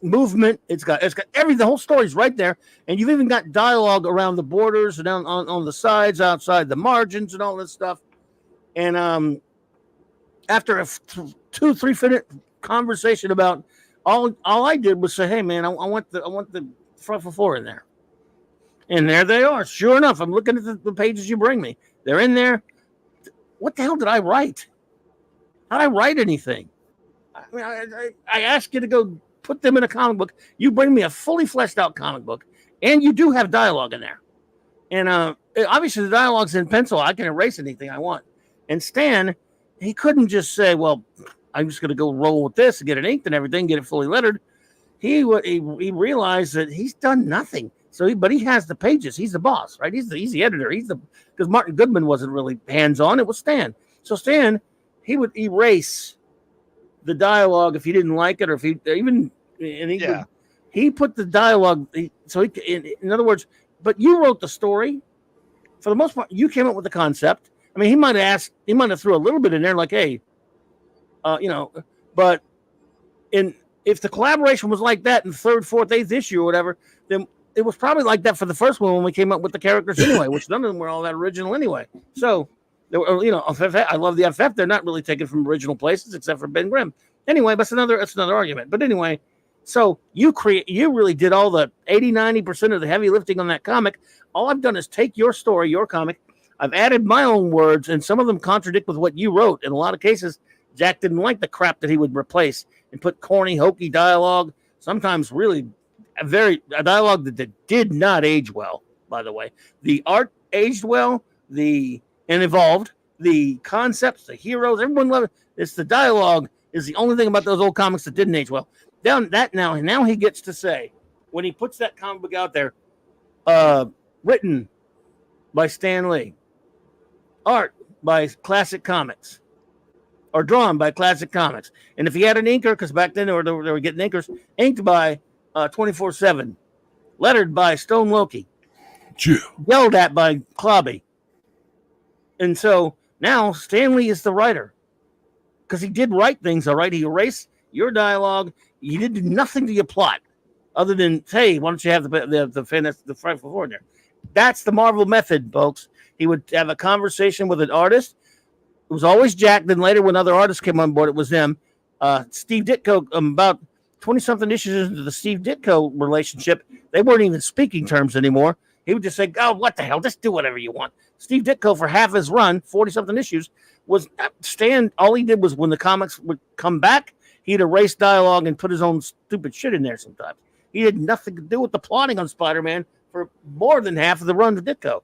movement. It's got everything. The whole story's right there, and you've even got dialogue around the borders and on the sides, outside the margins, and all this stuff. And after a 2-3 minute conversation about all I did was say, "Hey, man, I want the Frightful Four in there." And there they are. Sure enough, I'm looking at the pages you bring me. They're in there. What the hell did I write? How did I write anything? I mean, I asked you to go put them in a comic book. You bring me a fully fleshed out comic book, and you do have dialogue in there. And obviously, the dialogue's in pencil. I can erase anything I want. And Stan, he couldn't just say, "Well, I'm just going to go roll with this and get it inked and everything, get it fully lettered." He realized that he's done nothing. But he has the pages. He's the boss, right? He's the editor. Because Martin Goodman wasn't really hands on. It was Stan. So Stan, he would erase the dialogue if he didn't like it, or if he he put the dialogue. In other words, but you wrote the story for the most part. You came up with the concept. I mean, he might have threw a little bit in there, like, hey, but if the collaboration was like that in 3rd, 4th, 8th issue or whatever, then it was probably like that for the first one when we came up with the characters anyway, which none of them were all that original anyway. So, they were, I love the FF. They're not really taken from original places except for Ben Grimm. Anyway, that's another argument. But anyway, so you really did all the 80-90% of the heavy lifting on that comic. All I've done is take your story, your comic. I've added my own words, and some of them contradict with what you wrote. In a lot of cases, Jack didn't like the crap that he would replace and put corny, hokey dialogue, sometimes really a dialogue that did not age well, by the way. The art aged well, and evolved. The concepts, the heroes, everyone loved it. It's the dialogue is the only thing about those old comics that didn't age well. Now he gets to say, when he puts that comic book out there, written by Stan Lee, art by Classic Comics, or drawn by Classic Comics. And if he had an inker, because back then they were getting inkers, inked by 24/7, lettered by Stone Loki, yelled at by Clobberin. And so now Stanley is the writer, because he did write things all right. He erased your dialogue. He did nothing to your plot other than, hey, why don't you have the Frightful Four in there? That's the Marvel method, folks. He would have a conversation with an artist. It was always Jack. Then later, when other artists came on board, it was them. Steve Ditko, about 20-something issues into the Steve Ditko relationship, they weren't even speaking terms anymore. He would just say, "Oh, what the hell? Just do whatever you want." Steve Ditko, for half his run, 40-something issues, was Stan. All he did was, when the comics would come back, he'd erase dialogue and put his own stupid shit in there sometimes. He had nothing to do with the plotting on Spider-Man for more than half of the run of Ditko.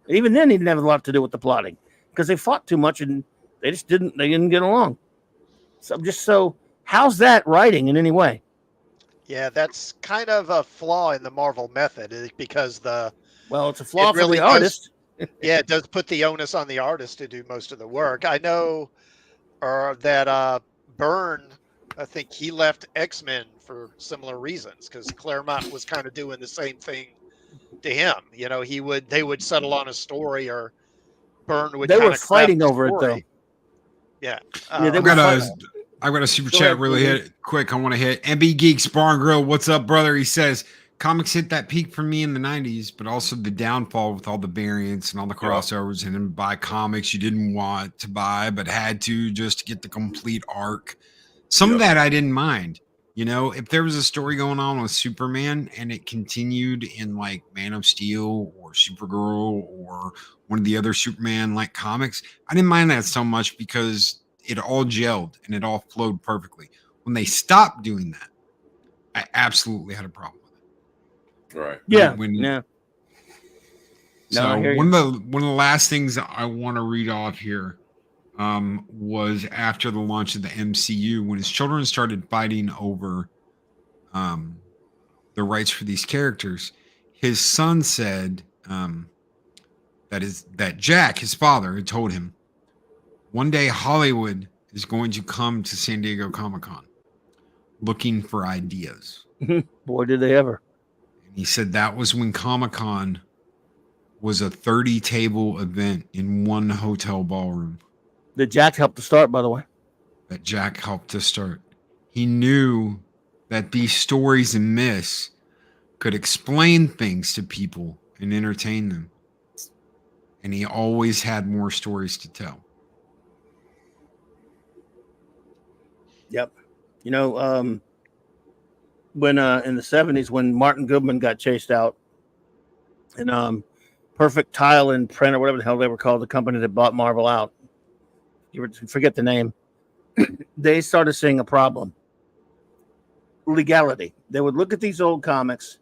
Even then, he didn't have a lot to do with the plotting, because they fought too much and they didn't get along. So how's that writing in any way? Yeah, that's kind of a flaw in the Marvel method, because it's a flaw for the artist. Yeah, it does put the onus on the artist to do most of the work. I know that Byrne, I think he left X-Men for similar reasons, because Claremont was kind of doing the same thing to him. They would settle on a story, or Byrne would. They were fighting over it, though. Yeah. I've got a super chat really hit quick. I want to hit MB Geeks Bar and Grill. What's up, brother? He says, comics hit that peak for me in the 90s, but also the downfall with all the variants and all the crossovers, and then buy comics you didn't want to buy, but had to just to get the complete arc. Some of that I didn't mind. If there was a story going on with Superman and it continued in like Man of Steel or Supergirl or one of the other Superman like comics, I didn't mind that so much because it all gelled and it all flowed perfectly. When they stopped doing that, I absolutely had a problem with it. Right. Yeah. So one of the last things that I want to read off here, was after the launch of the MCU when his children started fighting over the rights for these characters. His son said that Jack, his father, had told him one day Hollywood is going to come to San Diego Comic-Con looking for ideas. Boy, did they ever. And he said that was when Comic-Con was a 30-table event in one hotel ballroom. That Jack helped to start, by the way. That Jack helped to start. He knew that these stories and myths could explain things to people and entertain them. And he always had more stories to tell. Yep. You know, when in the 70s, when Martin Goodman got chased out, and Perfect Tile and Print, or whatever the hell they were called, the company that bought Marvel out, you forget the name, they started seeing a problem. Legality. They would look at these old comics,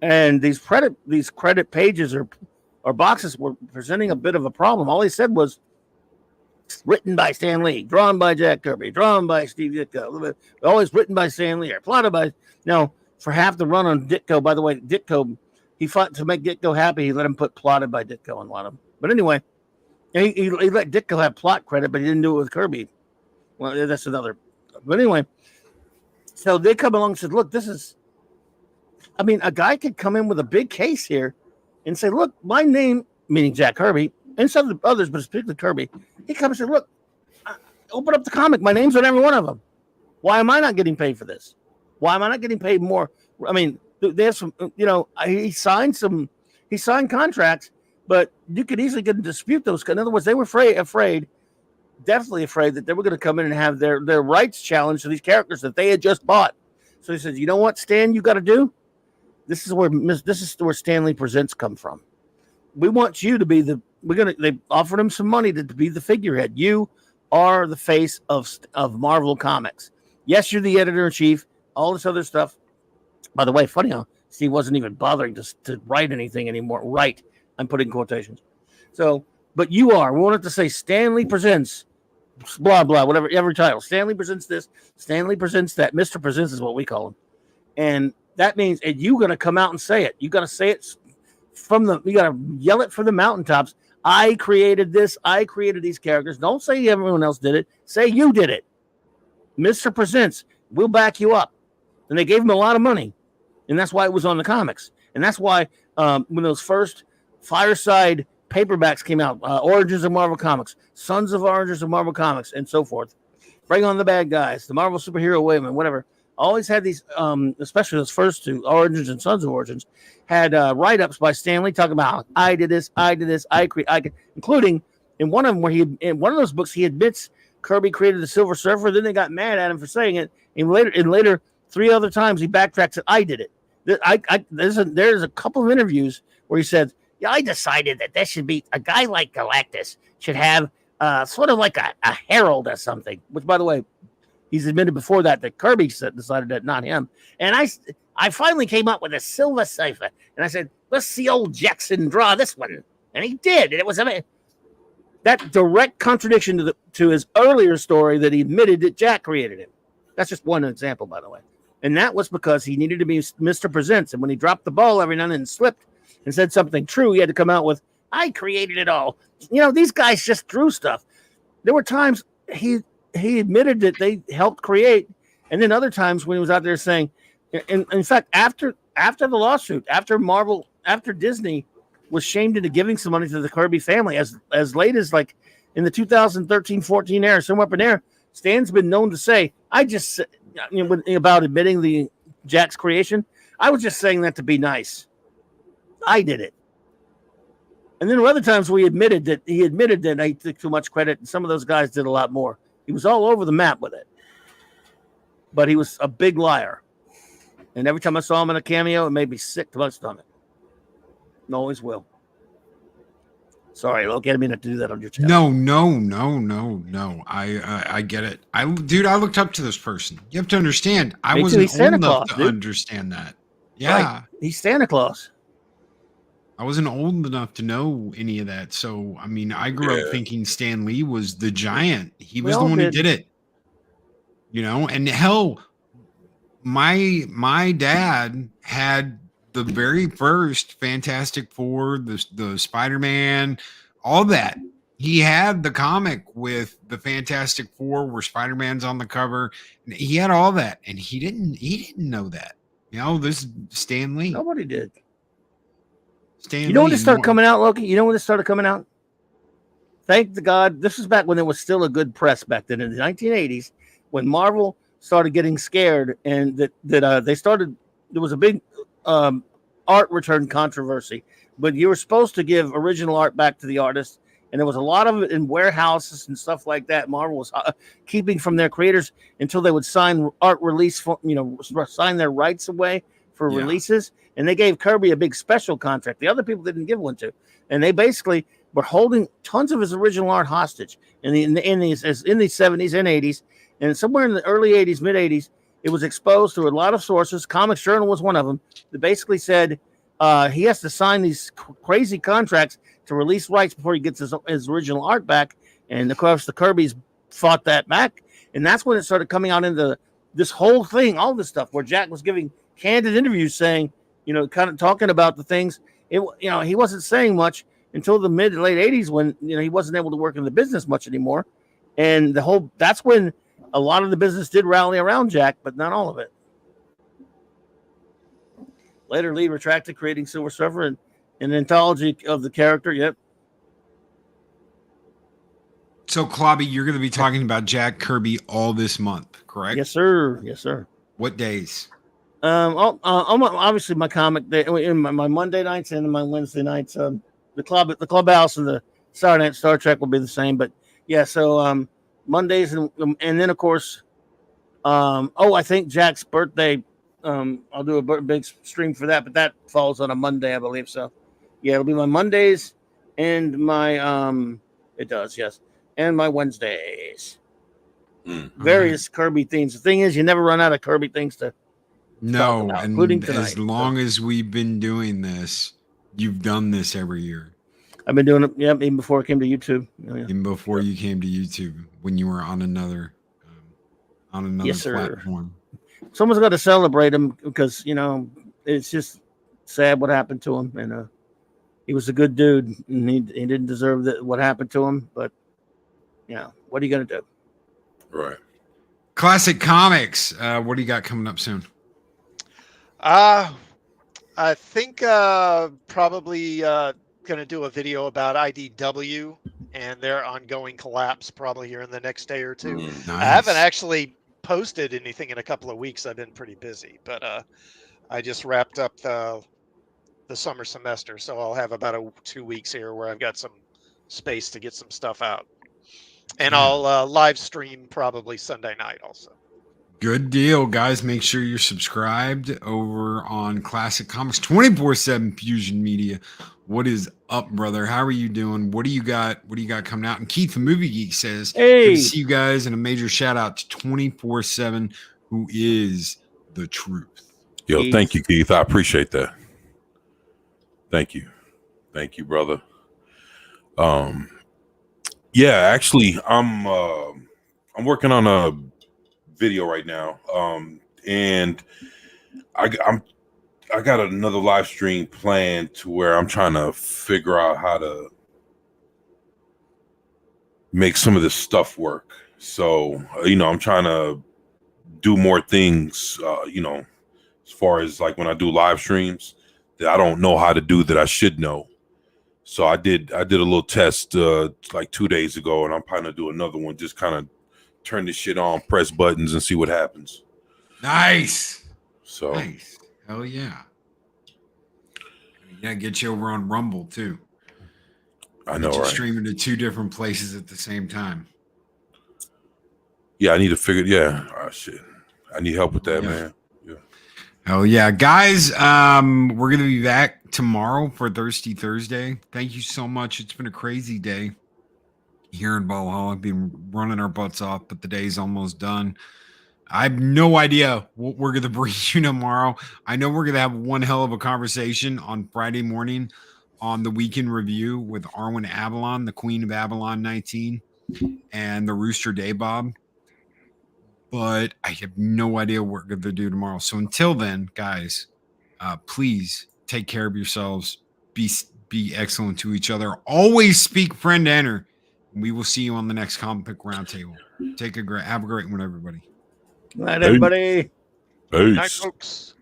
and these credit pages or boxes were presenting a bit of a problem. All he said was written by Stan Lee, drawn by Jack Kirby, drawn by Steve Ditko, always written by Stan Lee or plotted by. Now, for half the run on Ditko, by the way, Ditko, he fought to make Ditko happy. He let him put plotted by Ditko on a lot of them. But anyway, he let Ditko have plot credit, but he didn't do it with Kirby. Well, that's another. But anyway, so they come along and said, look, this is, I mean, a guy could come in with a big case here and say, look, my name, meaning Jack Kirby, and some of the others, but particularly Kirby, he comes and said, look, open up the comic. My name's on every one of them. Why am I not getting paid for this? Why am I not getting paid more? I mean, they have some, you know, he signed contracts, but you could easily get to dispute those. In other words, they were definitely afraid that they were going to come in and have their rights challenged to these characters that they had just bought. So he says, you know what, Stan, you got to do? This is where Stanley Presents come from. We want you to be they offered him some money to be the figurehead. You are the face of Marvel Comics. Yes, you're the editor-in-chief, all this other stuff. By the way, funny how Steve wasn't even bothering to write anything anymore. Right. I'm putting quotations. So, but you are. We wanted to say Stanley Presents, blah, blah, whatever, every title. Stanley Presents this, Stanley Presents that. Mr. Presents is what we call him. And that means, and you're going to come out and say it. You got to say it you got to yell it from the mountaintops. I created this. I created these characters. Don't say everyone else did it. Say you did it. Mr. Presents, we'll back you up. And they gave him a lot of money. And that's why it was on the comics. And that's why when those first Fireside paperbacks came out, Origins of Marvel Comics, Sons of Origins of Marvel Comics, and so forth. Bring on the Bad Guys, the Marvel Superhero Wayman, whatever. Always had these, especially those first two, Origins and Sons of Origins, had write-ups by Stan Lee talking about, I did this, including in one of them where in one of those books, he admits Kirby created the Silver Surfer. Then they got mad at him for saying it. And later, 3 other times, he backtracks and I did it. There's a couple of interviews where he said, yeah, I decided that there should be a guy like Galactus should have sort of like a herald or something, which, by the way, he's admitted before that Kirby decided that, not him. And I finally came up with a Silver Surfer. And I said, let's see old Jackson draw this one. And he did. And it was that direct contradiction to his earlier story that he admitted that Jack created him. That's just one example, by the way. And that was because he needed to be Mr. Presents. And when he dropped the ball every now and then and slipped and said something true, he had to come out with, I created it all. You know, these guys just drew stuff. There were times he admitted that they helped create. And then other times when he was out there saying, in fact, after the lawsuit, after Disney was shamed into giving some money to the Kirby family, as late as like in the 2013-14 era, somewhere up in there, Stan's been known to say, I just, about admitting the Jack's creation, I was just saying that to be nice. I did it. And then other times he admitted that I took too much credit, and some of those guys did a lot more. He was all over the map with it. But he was a big liar. And every time I saw him in a cameo, it made me sick to my stomach. And always will. Sorry, Loki, I didn't mean to do that on your channel. No. I get it. I looked up to this person. You have to understand. I wasn't old enough to understand that. Yeah. Right. He's Santa Claus. I wasn't old enough to know any of that. So, I mean, I grew up Yeah. thinking Stan Lee was the giant. He We was the all one who did. did it. You know, and hell, my dad had the very first Fantastic Four, the Spider-Man, all that. He had the comic with the Fantastic Four where Spider-Man's on the cover. He had all that, and he didn't know that. You know, this is Stan Lee. Nobody did. Stan You know when Lee, it started more- coming out, Loki? You know when it started coming out? Thank the God. This was back when there was still a good press back then in the 1980s when Marvel started getting scared and that they started. There was a big art return controversy, but you were supposed to give original art back to the artist, and there was a lot of it in warehouses and stuff like that. Marvel was keeping from their creators until they would sign art release, sign their rights away for Yeah. releases, and they gave Kirby a big special contract. The other people didn't give one to, and they basically were holding tons of his original art hostage in the 70s and 80s, and somewhere in the early 80s, mid 80s, it was exposed through a lot of sources. Comics Journal was one of them. That basically said he has to sign these crazy contracts to release rights before he gets his original art back. And of course, the Kirbys fought that back, and that's when it started coming out into this whole thing, all this stuff, where Jack was giving candid interviews, saying, you know, kind of talking about the things. He wasn't saying much until the mid to late 80s when he wasn't able to work in the business much anymore, and that's when a lot of the business did rally around Jack, but not all of it. Later, Lee retracted, creating Silver Surfer and an anthology of the character. Yep. So, Clobby, you're going to be talking about Jack Kirby all this month, correct? Yes, sir. Yes, sir. What days? Obviously my comic day, in my Monday nights and my Wednesday nights. The clubhouse and the Saturday night Star Trek will be the same, but yeah. So Mondays and then of course, I think Jack's birthday. I'll do a big stream for that, but that falls on a Monday, I believe. So yeah, it'll be my Mondays and my it does, yes, and my Wednesdays. Various Kirby themes. The thing is, you never run out of Kirby things to. No, about, and including tonight, as long as we've been doing this, you've done this every year. I've been doing it, even before I came to YouTube. Yeah. Even before you came to YouTube, when you were on another Yes, sir. platform. Someone's got to celebrate him because it's just sad what happened to him, and he was a good dude, and he didn't deserve what happened to him. But what are you gonna do? Right. Classic Comics. What do you got coming up soon? I think probably going to do a video about IDW and their ongoing collapse probably here in the next day or two. Nice. I haven't actually posted anything in a couple of weeks. I've been pretty busy, but I just wrapped up the summer semester, so I'll have about 2 weeks here where I've got some space to get some stuff out. And I'll live stream probably Sunday night also. Good deal, guys. Make sure you're subscribed over on Classic Comics 24/7 Fusion Media. What is up, brother? How are you doing? What do you got? What do you got coming out? And Keith the Movie Geek says, Hey. good to see you guys, and a major shout out to 24/7, who is the truth. Yo, Keith. thank you, Keith. I appreciate that. Thank you, brother. Yeah, actually, I'm working on a video right now, and I got another live stream planned to where I'm trying to figure out how to make some of this stuff work. So I'm trying to do more things, as far as like when I do live streams that I don't know how to do that I should know. So I did a little test like 2 days ago, and I'm planning to do another one, just kind of turn this shit on, press buttons, and see what happens. Nice. So Nice. Hell yeah. Yeah, get you over on Rumble too. I know, Get you right? streaming to 2 different places at the same time. Yeah, I need to figure. Yeah, shit. I need help with that, Yeah. man. Yeah. Oh yeah, guys. We're gonna be back tomorrow for Thirsty Thursday. Thank you so much. It's been a crazy day here in Valhalla. Been running our butts off, but the day's almost done. I have no idea what we're gonna bring you tomorrow. I know we're gonna have one hell of a conversation on Friday morning. on the weekend review with Arwen Avalon, the Queen of Avalon 19, and the Rooster Day Bob. But I have no idea what we're going to do tomorrow. So until then, guys, please take care of yourselves. Be excellent to each other. Always speak friend to enter. We will see you on the next Comic Book Roundtable. Have a great one, everybody. Good night, everybody. Peace. Good night, folks.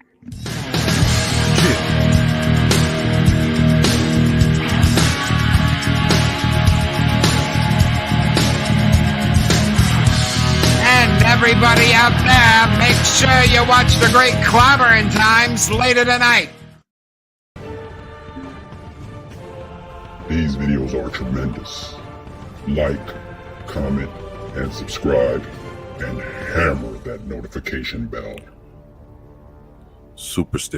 And everybody out there, make sure you watch the great Clobberin Times later tonight. These videos are tremendous. Like, comment, and subscribe, and hammer that notification bell. Super stick.